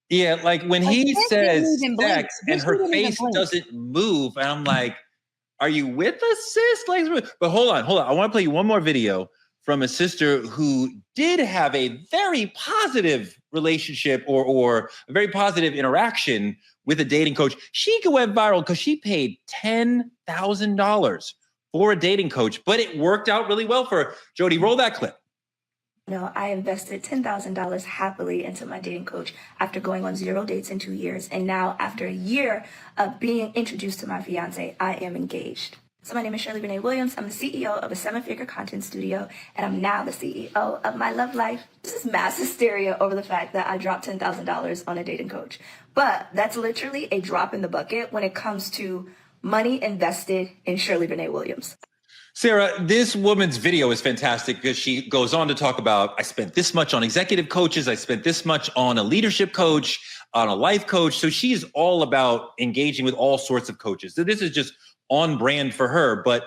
Yeah, like when he says sex and her face doesn't move, and I'm like, are you with us, sis? But hold on. I want to play you one more video from a sister who did have a very positive relationship or a very positive interaction with a dating coach. She went viral because she paid $10,000 for a dating coach, but it worked out really well for her. Jody, roll that clip. I invested $10,000 happily into my dating coach after going on 0 dates in 2 years. And now after a year of being introduced to my fiance, I am engaged. So my name is Shirley Renee Williams. I'm the CEO of a 7-figure content studio, and I'm now the CEO of my love life. This is mass hysteria over the fact that I dropped $10,000 on a dating coach. But that's literally a drop in the bucket when it comes to money invested in Shirley Renee Williams. Sarah, this woman's video is fantastic because she goes on to talk about, I spent this much on executive coaches. I spent this much on a leadership coach, on a life coach. So she's all about engaging with all sorts of coaches. So this is just on brand for her. But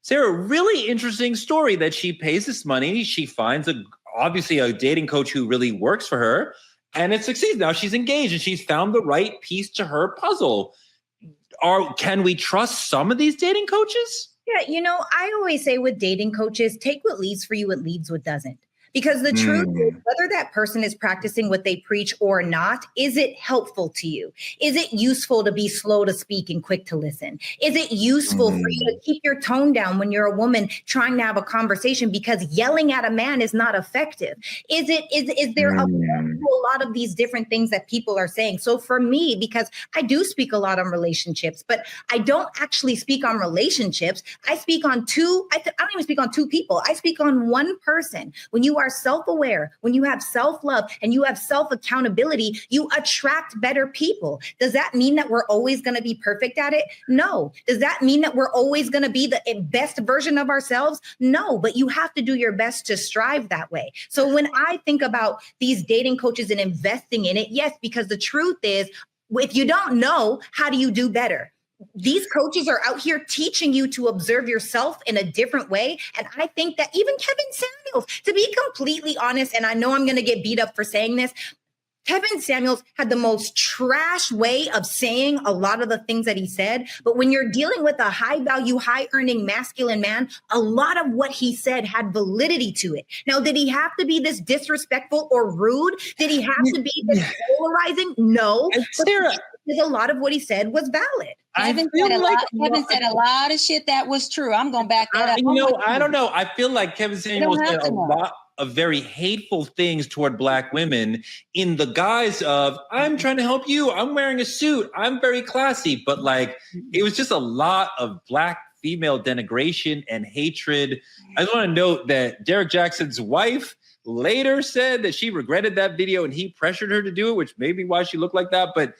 Sarah, really interesting story that she pays this money. She finds obviously a dating coach who really works for her, and it succeeds. Now she's engaged and she's found the right piece to her puzzle. Can we trust some of these dating coaches? Yeah, I always say with dating coaches, take what leads for you, what leads what doesn't. Because the truth is, whether that person is practicing what they preach or not, is it helpful to you? Is it useful to be slow to speak and quick to listen? Is it useful for you to keep your tone down when you're a woman trying to have a conversation, because yelling at a man is not effective? Is there a lot of these different things that people are saying? So for me, because I do speak a lot on relationships, but I don't actually speak on relationships. I speak on I don't even speak on two people. I speak on one person. When you you are self-aware, when you have self-love and you have self-accountability, you attract better people. Does that mean that we're always going to be perfect at it? No. Does that mean that we're always going to be the best version of ourselves? No, but you have to do your best to strive that way. So when I think about these dating coaches and investing in it, yes, because the truth is, if you don't know, how do you do better? These coaches are out here teaching you to observe yourself in a different way. And I think that even Kevin Samuels, to be completely honest, and I know I'm going to get beat up for saying this, Kevin Samuels had the most trash way of saying a lot of the things that he said. But when you're dealing with a high value, high earning masculine man, a lot of what he said had validity to it. Now, did he have to be this disrespectful or rude? Did he have to be this polarizing? No. Sarah, a lot of what he said was valid. Kevin said a lot of shit that was true. I'm going to back that up. I don't know. I feel like Kevin Samuels said a lot of very hateful things toward Black women in the guise of, I'm trying to help you. I'm wearing a suit. I'm very classy. But like, it was just a lot of Black female denigration and hatred. I just want to note that Derek Jackson's wife later said that she regretted that video and he pressured her to do it, which may be why she looked like that. But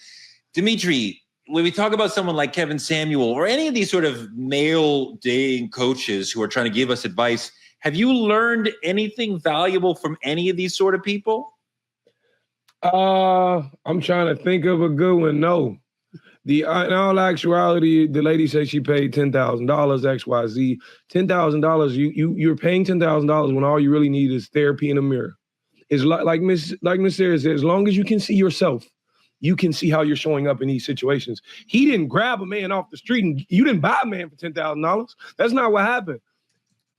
Dimitri, when we talk about someone like Kevin Samuel or any of these sort of male dating coaches who are trying to give us advice, have you learned anything valuable from any of these sort of people? I'm trying to think of a good one. No. In all actuality, the lady said she paid $10,000, XYZ. $10,000, you're paying $10,000 when all you really need is therapy in a mirror. It's like Miss Sarah said, as long as you can see yourself, you can see how you're showing up in these situations. He didn't grab a man off the street and you didn't buy a man for $10,000. That's not what happened.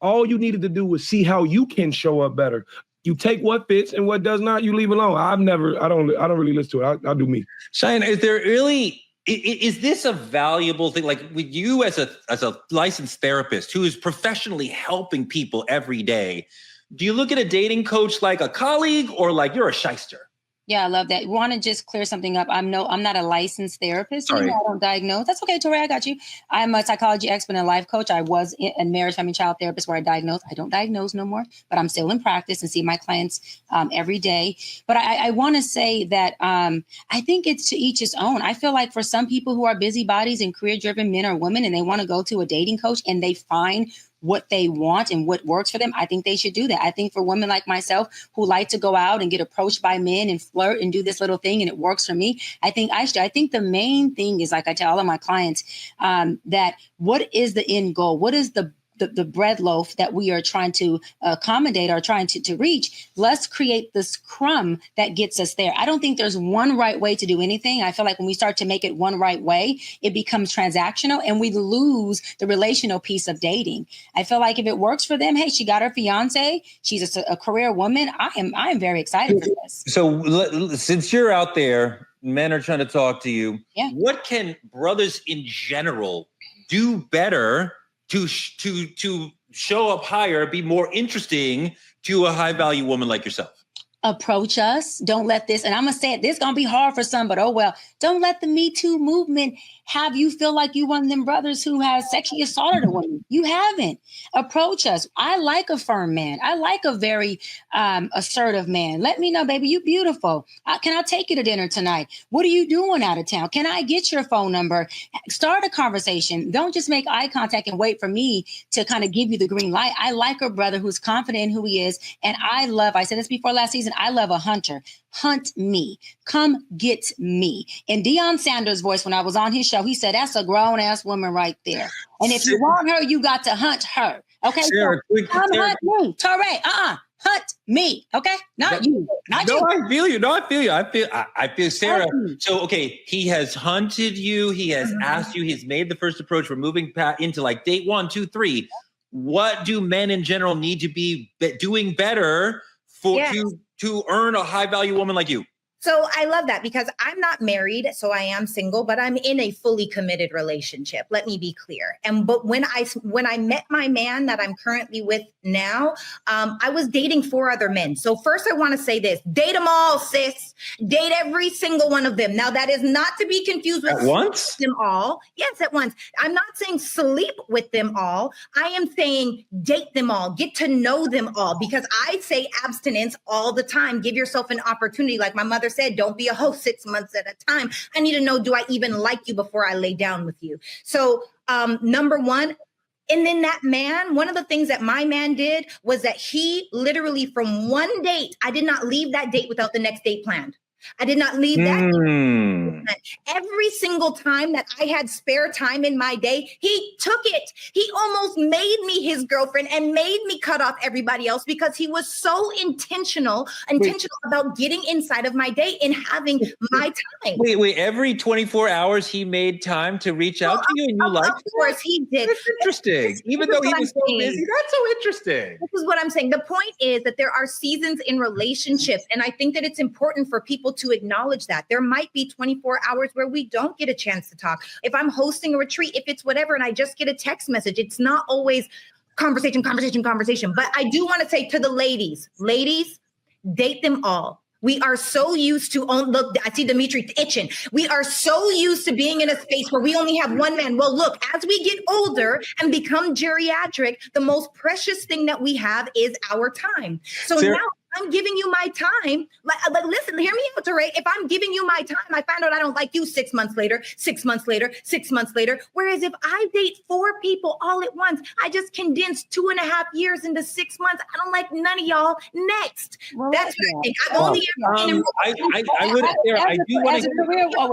All you needed to do was see how you can show up better. You take what fits and what does not, you leave alone. I don't really listen to it. I do me. Cheyenne, is this a valuable thing? Like with you as a licensed therapist who is professionally helping people every day, do you look at a dating coach like a colleague or like you're a shyster? Yeah, I love that. Want to just clear something up. I'm not a licensed therapist. I don't diagnose. That's okay, Tori, I got you. I'm a psychology expert and life coach. I was a marriage, family, child therapist where I diagnosed. I don't diagnose no more, but I'm still in practice and see my clients every day. But I want to say that I think it's to each his own. I feel like for some people who are busybodies and career-driven men or women and they want to go to a dating coach and they find what they want and what works for them, I think they should do that. I think for women like myself who like to go out and get approached by men and flirt and do this little thing and it works for me, I think the main thing is, like I tell all of my clients, that what is the end goal? What is the bread loaf that we are trying to accommodate or trying to reach? Let's create this crumb that gets us there. I don't think there's one right way to do anything. I feel like when we start to make it one right way, it becomes transactional and we lose the relational piece of dating. I feel like if it works for them, hey, she got her fiance, she's a career woman. I am very excited for this. So since you're out there, men are trying to talk to you. Yeah. What can brothers in general do better to show up higher, be more interesting to a high value woman like yourself? Approach us. Don't let this, and I'm going to say it, this is going to be hard for some, but oh well, don't let the Me Too movement have you feel like you one of them brothers who has sexually assaulted a woman. You haven't. Approach us. I like a firm man. I like a very assertive man. Let me know, baby, you beautiful. Can I take you to dinner tonight? What are you doing out of town? Can I get your phone number? Start a conversation. Don't just make eye contact and wait for me to kind of give you the green light. I like a brother who's confident in who he is. And I said this before last season, I love a hunter. Hunt me. Come get me. In Deion Sanders' voice, when I was on his show, he said, that's a grown-ass woman right there. And if you want her, you got to hunt her. Okay? Sarah, come hunt me. Torre, hunt me. Okay? Not you. I feel you. I feel Sarah. So, okay, he has hunted you. He has asked you. He's made the first approach. We're moving into like date 1, 2, 3. What do men in general need to be doing better to earn a high value woman like you? So I love that because I'm not married, so I am single, but I'm in a fully committed relationship. Let me be clear. But when I met my man that I'm currently with now, I was dating 4 other men. So first I want to say this, date them all, sis. Date every single one of them. Now that is not to be confused with at once? Them all. Yes, at once. I'm not saying sleep with them all. I am saying date them all, get to know them all, because I say abstinence all the time. Give yourself an opportunity. Like my mother said, don't be a host 6 months at a time. I need to know, do I even like you before I lay down with you? So number one, and then that man, one of the things that my man did was that he literally from one date, I did not leave that date without the next date planned. I did not leave that. Every single time that I had spare time in my day, he took it. He almost made me his girlfriend and made me cut off everybody else because he was so intentional about getting inside of my day and having my time. Wait, every 24 hours he made time to reach out to you and you liked it? Of course he did. That's interesting. Even though he was so busy, that's so interesting. This is what I'm saying. The point is that there are seasons in relationships, and I think that it's important for people to acknowledge that. There might be 24 hours where we don't get a chance to talk. If I'm hosting a retreat, if it's whatever, and I just get a text message, it's not always conversation. But I do want to say to the ladies, date them all. We are so used to, look, I see Dimitri itching. We are so used to being in a space where we only have one man. Well, look, as we get older and become geriatric, the most precious thing that we have is our time. So Sarah, now I'm giving you my time. Like, listen, hear me out, Teray. If I'm giving you my time, I find out I don't like you 6 months later, 6 months later, 6 months later. Whereas if I date 4 people all at once, I just condensed 2.5 years into 6 months. I don't like none of y'all. Next. Well, that's what I think. I've only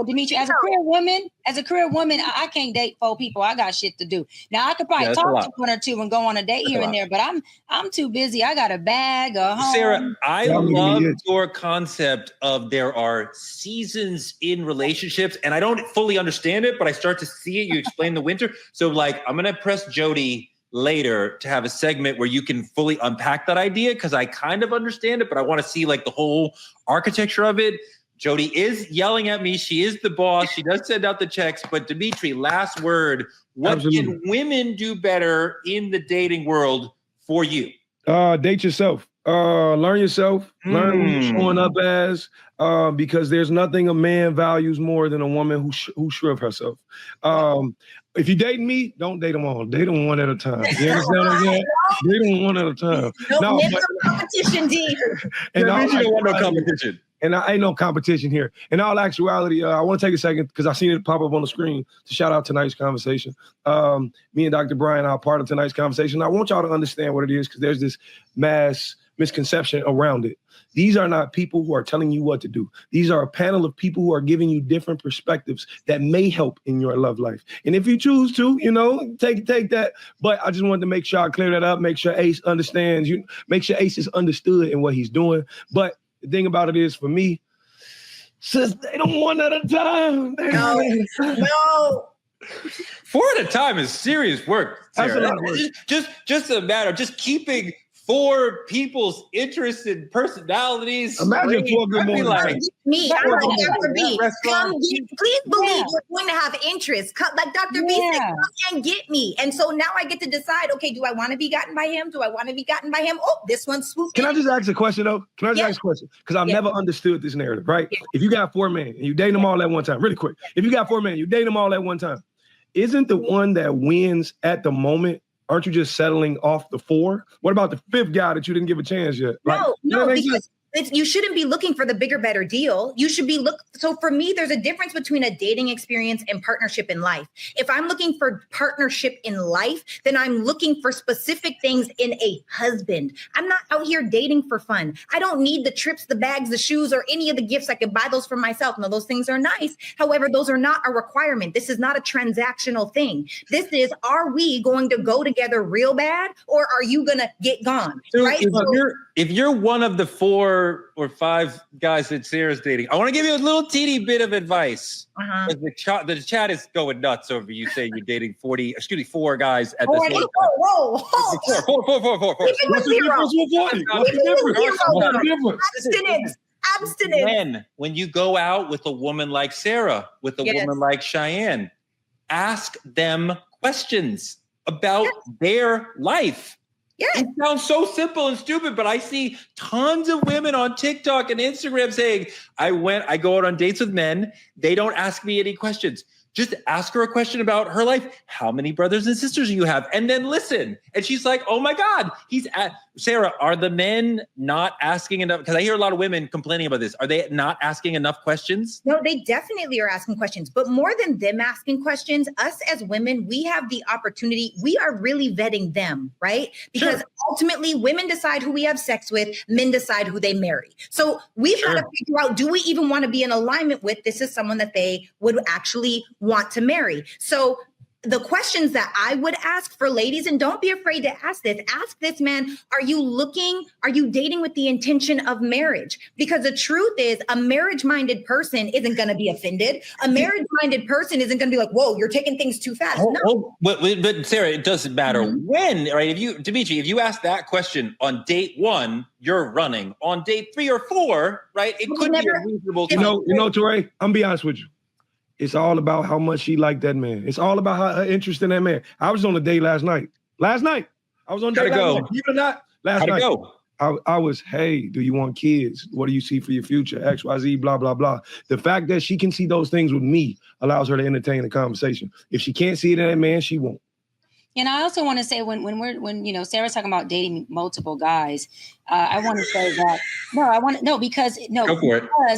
Dimitri, as a career woman, I can't date 4 people. I got shit to do. Now I could probably talk to 1 or 2 and go on a date here and there, but I'm too busy. I got a bag, a home. Sarah, I love your concept of there are seasons in relationships, and I don't fully understand it, but I start to see it. You explain the winter. So like, I'm going to press Jody later to have a segment where you can fully unpack that idea, because I kind of understand it, but I want to see like the whole architecture of it. Jody is yelling at me. She is the boss. She does send out the checks. But Dimitri, last word. What can women do better in the dating world for you? Date yourself. Learn yourself. Learn who you're showing up as. Because there's nothing a man values more than a woman who's sure of herself. If you date me, don't date them all. Date them one at a time. You understand what I'm saying? Date them one at a time. No competition, D. And I don't want no competition. And I ain't no competition here. In all actuality, I want to take a second because I seen it pop up on the screen to shout out tonight's conversation. Me and Dr. Bryant are part of tonight's conversation. I want y'all to understand what it is, because there's this mass misconception around it. These are not people who are telling you what to do. These are a panel of people who are giving you different perspectives that may help in your love life. And if you choose to, take that. But I just wanted to make sure I clear that up, make sure Ace understands, make sure Ace is understood in what he's doing. But the thing about it is, for me, sis, they don't one at a time. No. 4 at a time is serious work, Sarah. That's a lot of work. Just a matter of just keeping 4 people's interests and personalities. Imagine 4 good mornings. Like me, I'm like Dr. B. Please believe we're going to have interest. Like Dr. B said, come and get me. And so now I get to decide, okay, do I want to be gotten by him? Do I want to be gotten by him? Oh, this one's swooped. Can I just ask a question, though? Because I've never understood this narrative, right? Yeah. If you got 4 men and you date them all at one time, really quick. If you got 4 men, you date them all at one time. Isn't the one that wins at the moment, aren't you just settling off the 4? What about the 5th guy that you didn't give a chance yet? No, because you shouldn't be looking for the bigger, better deal. You should be So for me, there's a difference between a dating experience and partnership in life. If I'm looking for partnership in life, then I'm looking for specific things in a husband. I'm not out here dating for fun. I don't need the trips, the bags, the shoes, or any of the gifts. I can buy those for myself. No, those things are nice. However, those are not a requirement. This is not a transactional thing. This is, are we going to go together real bad, or are you going to get gone? So right? If you're one of the 4 or 5 guys that Sarah's dating, I want to give you a little teeny bit of advice. The chat is going nuts over you saying you're dating 4 guys at the same time. Whoa. 4. What's the difference? abstinence. When you go out with a woman like Sarah, with a woman like Cheyenne, ask them questions about their life. Yeah. It sounds so simple and stupid, but I see tons of women on TikTok and Instagram saying, I go out on dates with men. They don't ask me any questions. Just ask her a question about her life. How many brothers and sisters do you have? And then listen. And she's like, oh my God, Sarah, are the men not asking enough? Because I hear a lot of women complaining about this. Are they not asking enough questions? No, they definitely are asking questions. But more than them asking questions, us as women, we have the opportunity. We are really vetting them, right? Because ultimately women decide who we have sex with, men decide who they marry. So we've got to figure out, do we even want to be in alignment with this is someone that they would actually want to marry? So the questions that I would ask for ladies, and don't be afraid to ask this, man, are you dating with the intention of marriage? Because the truth is a marriage-minded person isn't going to be offended. A marriage-minded person isn't going to be like, whoa, you're taking things too fast. But Sarah, it doesn't matter when, right? Dimitri, if you ask that question on date 1, you're running. On date 3 or 4, right? It could be a reasonable time. You know, Touré, I'm be honest with you. It's all about how much she liked that man. It's all about her interest in that man. I was on a date last night. I was on a date last night. Believe it or not, last night. I was, hey, do you want kids? What do you see for your future? X, Y, Z, blah, blah, blah. The fact that she can see those things with me allows her to entertain the conversation. If she can't see it in that man, she won't. And I also want to say when Sarah's talking about dating multiple guys, I want to say that because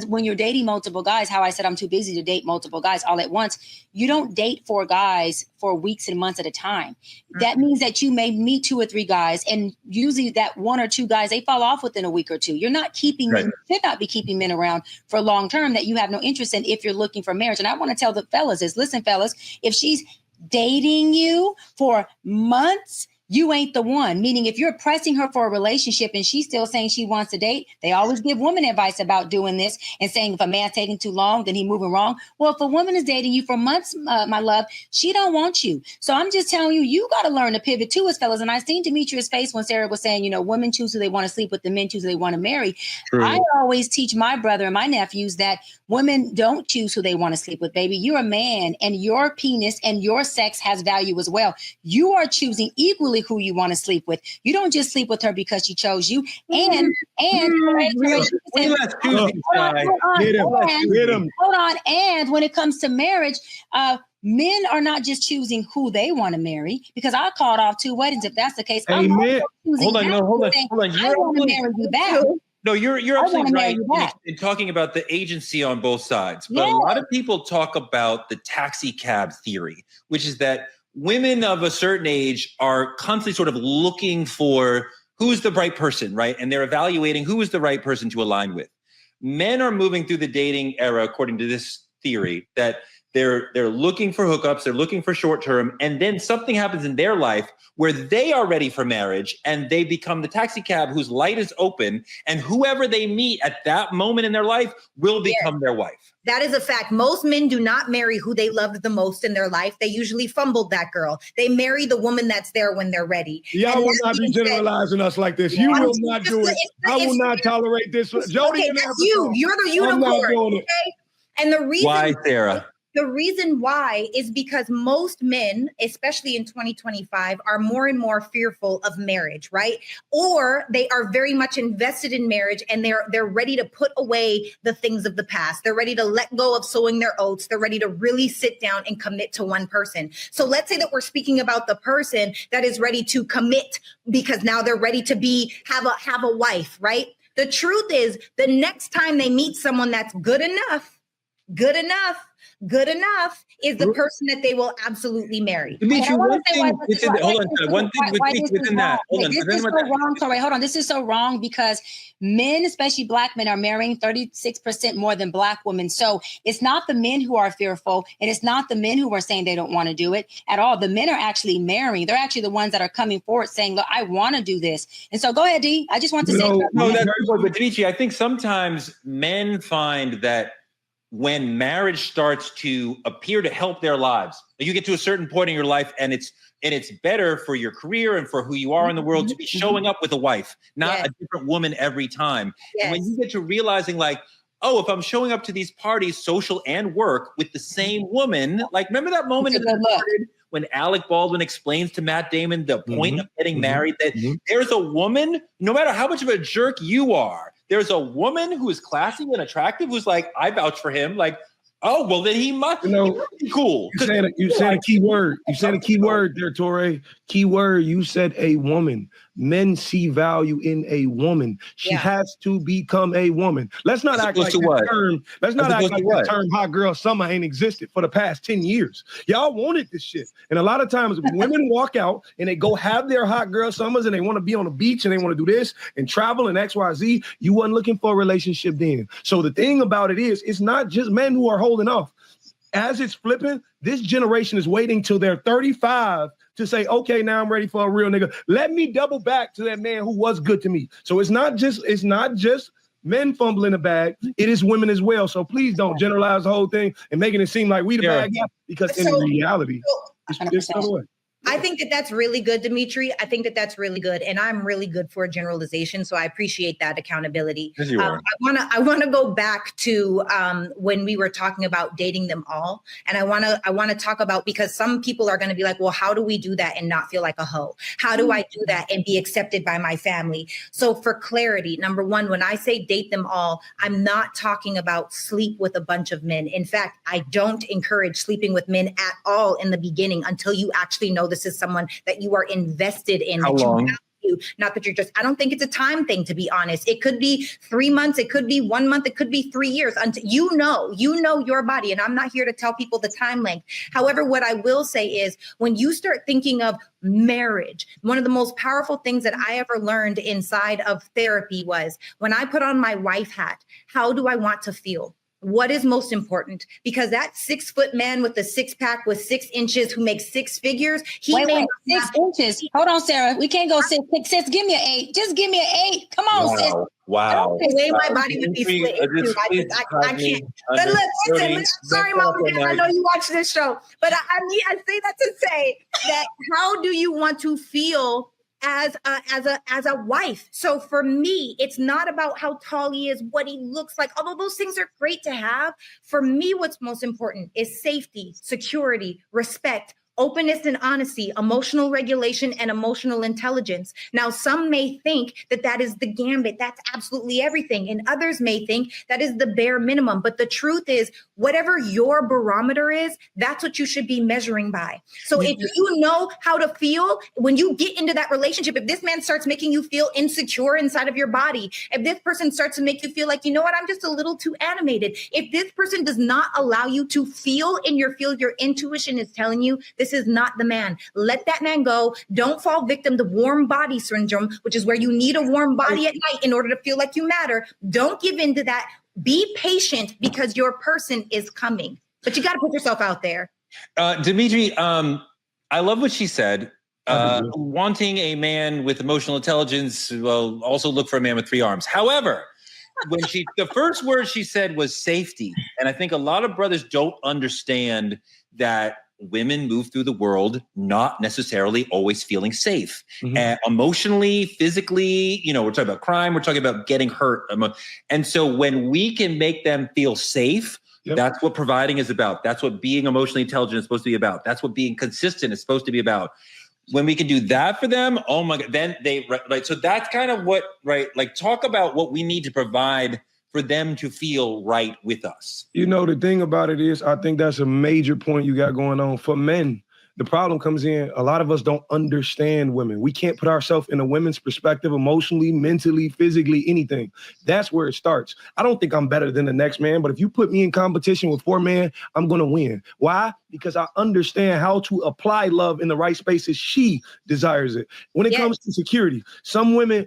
when you're dating multiple guys, how I said I'm too busy to date multiple guys all at once, you don't date 4 guys for weeks and months at a time. That means that you may meet 2 or 3 guys, and usually that 1 or 2 guys, they fall off within a week or 2. You're not keeping you should not be keeping men around for long term that you have no interest in if you're looking for marriage. And I want to tell the fellas listen, fellas, if she's dating you for months, you ain't the one. Meaning if you're pressing her for a relationship and she's still saying she wants to date, they always give women advice about doing this and saying if a man's taking too long, then he moving wrong. Well, if a woman is dating you for months, my love, she don't want you. So I'm just telling you, you got to learn to pivot too as fellas. And I seen Demetria's face when Sarah was saying, women choose who they want to sleep with, the men choose who they want to marry. True. I always teach my brother and my nephews that women don't choose who they want to sleep with, baby. You're a man and your penis and your sex has value as well. You are choosing equally who you want to sleep with. You don't just sleep with her because she chose you. And when it comes to marriage, men are not just choosing who they want to marry, because I called off 2 weddings. If that's the case, I'm hold on. I want to marry you back. No, you're absolutely right in talking about the agency on both sides. But a lot of people talk about the taxi cab theory, which is that women of a certain age are constantly sort of looking for who's the right person, right? And they're evaluating who is the right person to align with. Men are moving through the dating era, according to this theory, that they're looking for hookups, they're looking for short term, and then something happens in their life where they are ready for marriage and they become the taxi cab whose light is open, and whoever they meet at that moment in their life will become their wife. That is a fact. Most men do not marry who they loved the most in their life. They usually fumbled that girl. They marry the woman that's there when they're ready. Y'all will not be generalizing us like this. You will not do it. I will not tolerate this. Jody, okay, that's you. You're the unicorn. I'm not doing it. Okay? And the reason why, Sarah? The reason why is because most men, especially in 2025, are more and more fearful of marriage, right? Or they are very much invested in marriage and they're ready to put away the things of the past. They're ready to let go of sowing their oats. They're ready to really sit down and commit to one person. So let's say that we're speaking about the person that is ready to commit because now they're ready to have a wife, right? The truth is, the next time they meet someone that's good enough is the person that they will absolutely marry. Dimitri, one thing within that. This is so wrong. Sorry, hold on. This is so wrong because men, especially black men, are marrying 36% more than black women. So it's not the men who are fearful, and it's not the men who are saying they don't want to do it at all. The men are actually marrying. They're actually the ones that are coming forward saying, look, I want to do this. And so go ahead, D. I just want to say. No, that's good. But Dimitri, I think sometimes men find that when marriage starts to appear to help their lives. You get to a certain point in your life and it's better for your career and for who you are in the world to be showing up with a wife, not a different woman every time. And when you get to realizing like, oh, if I'm showing up to these parties, social and work, with the same woman, like remember that moment when Alec Baldwin explains to Matt Damon the point of getting married, that there's a woman, no matter how much of a jerk you are, there's a woman who is classy and attractive who's like, I vouch for him. Like, oh, well, then he must be cool. You said a key word. You said a key word there, Torre. Key word. You said a woman. Men see value in a woman. She has to become a woman. Let's not act like the term. Let's not act like the term "hot girl summer" ain't existed for the past 10 years. Y'all wanted this shit, and a lot of times women walk out and they go have their hot girl summers and they want to be on the beach and they want to do this and travel and XYZ. You wasn't looking for a relationship then. So the thing about it is, it's not just men who are holding off. As it's flipping, this generation is waiting till they're 35 to say, okay, now I'm ready for a real nigga. Let me double back to that man who was good to me. So it's not just men fumbling the bag. It is women as well. So please don't generalize the whole thing and making it seem like we the bad guy, because in reality, it's the other way. I think that that's really good, Dimitri. I think that that's really good, and I'm really good for generalization. So I appreciate that accountability. Yes, you are. I want to go back to when we were talking about dating them all, and I want to talk about, because some people are going to be like, well, how do we do that and not feel like a hoe? How do I do that and be accepted by my family? So for clarity, number one, when I say date them all, I'm not talking about sleep with a bunch of men. In fact, I don't encourage sleeping with men at all in the beginning until you actually know this is someone that you are invested in. How long? Not that you're just, I don't think it's a time thing, to be honest. It could be 3 months, it could be 1 month, it could be 3 years, until you know your body. And I'm not here to tell people the time length. However, what I will say is, when you start thinking of marriage, one of the most powerful things that I ever learned inside of therapy was, when I put on my wife hat, how do I want to feel? What is most important? Because that 6 foot man with the 6-pack with 6 inches who makes 6 figures, wait, 6 inches. Hold on, Sarah. We can't go 6. Sis, give me an 8. Just give me an 8. Come on, sis. Wow. The way my body would be split. I can't. But look, listen, sorry, Mom, I know you watch this show, but I say that to say that, how do you want to feel as a wife? So for me, it's not about how tall he is, what he looks like, although those things are great to have. For me, what's most important is safety, security, respect, openness and honesty, emotional regulation, and emotional intelligence. Now, some may think that that is the gambit. That's absolutely everything. And others may think that is the bare minimum. But the truth is, whatever your barometer is, that's what you should be measuring by. So if you know how to feel when you get into that relationship, if this man starts making you feel insecure inside of your body, if this person starts to make you feel like, you know what, I'm just a little too animated. If this person does not allow you to feel in your field, your intuition is telling you this is not the man. Let that man go. Don't fall victim to warm body syndrome, which is where you need a warm body at night in order to feel like you matter. Don't give in to that. Be patient, because your person is coming. But you got to put yourself out there. Dimitri, I love what she said. Wanting a man with emotional intelligence, well, also look for a man with 3 arms. However, when the first word she said was safety. And I think a lot of brothers don't understand that women move through the world not necessarily always feeling safe. Emotionally, physically, we're talking about crime, we're talking about getting hurt. And so when we can make them feel safe, that's what providing is about. That's what being emotionally intelligent is supposed to be about. That's what being consistent is supposed to be about. When we can do that for them, oh my God, then so that's kind of what, talk about what we need to provide for them to feel right with us. The thing about it is, I think that's a major point you got going on. For men, the problem comes in, a lot of us don't understand women. We can't put ourselves in a women's perspective emotionally, mentally, physically, anything. That's where it starts. I don't think I'm better than the next man, but if you put me in competition with 4 men, I'm going to win. Why? Because I understand how to apply love in the right spaces she desires it. When it comes to security, some women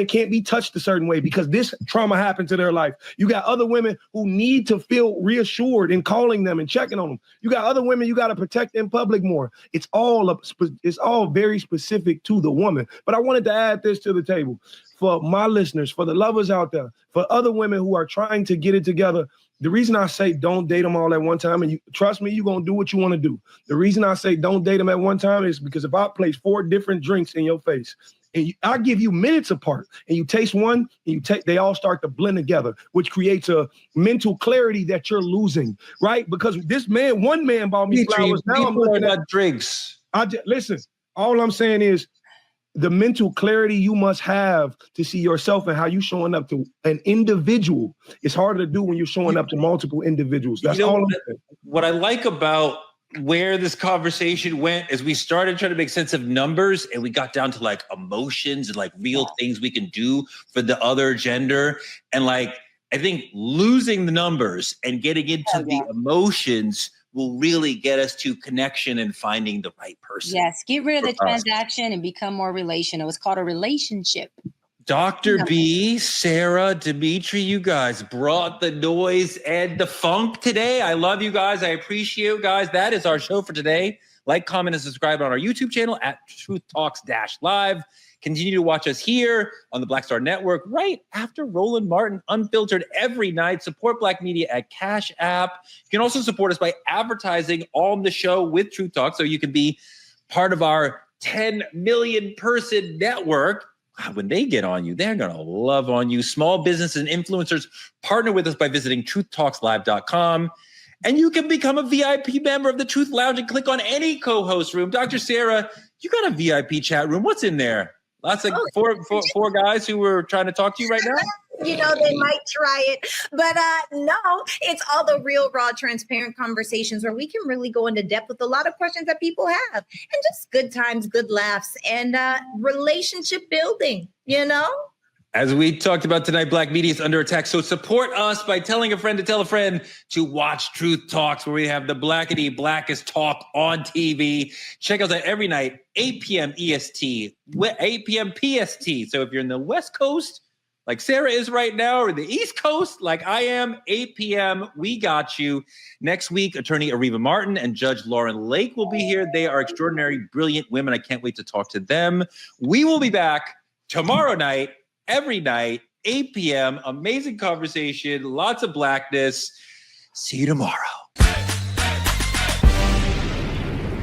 can't be touched a certain way because this trauma happened to their life. You got other women who need to feel reassured in calling them and checking on them. You got other women you got to protect in public more. It's all very specific to the woman. But I wanted to add this to the table for my listeners, for the lovers out there, for other women who are trying to get it together. The reason I say don't date them all at one time, and you trust me, you're going to do what you want to do. The reason I say don't date them at one time is because if I place 4 different drinks in your face, and I give you minutes apart, and you taste one, and they all start to blend together, which creates a mental clarity that you're losing, right? Because one man bought me flowers. Now I'm looking at drinks. Listen, all I'm saying is the mental clarity you must have to see yourself and how you showing up to an individual. It's harder to do when you're showing up to multiple individuals. That's all I'm saying. What I like about where this conversation went is we started trying to make sense of numbers and we got down to like emotions and like real things we can do for the other gender. And like, I think losing the numbers and getting into the emotions will really get us to connection and finding the right person. Yes, get rid of the transaction and become more relational. It's called a relationship. Dr. B, Sarah, Dimitri, you guys brought the noise and the funk today. I love you guys. I appreciate you guys. That is our show for today. Like, comment, and subscribe on our YouTube channel at Truth Talks-Live. Continue to watch us here on the Black Star Network right after Roland Martin Unfiltered every night. Support Black media at Cash App. You can also support us by advertising on the show with Truth Talk so you can be part of our 10 million person network. When they get on you, they're going to love on you. Small businesses and influencers partner with us by visiting truthtalkslive.com. And you can become a VIP member of the Truth Lounge and click on any co-host room. Dr. Sarah, you got a VIP chat room. What's in there? Lots of four guys who were trying to talk to you right now? You know, they might try it, but no, it's all the real, raw, transparent conversations where we can really go into depth with a lot of questions that people have and just good times, good laughs, and relationship building, you know? As we talked about tonight, Black media is under attack. So support us by telling a friend to tell a friend to watch Truth Talks, where we have the Blackity Blackest talk on TV. Check us out every night, 8 p.m. EST, 8 p.m. PST. So if you're in the West Coast, like Sarah is right now, or the East Coast, like I am, 8 p.m., we got you. Next week, attorney Ariva Martin and Judge Lauren Lake will be here. They are extraordinary, brilliant women. I can't wait to talk to them. We will be back tomorrow night, every night, 8 p.m. Amazing conversation, lots of blackness. See you tomorrow.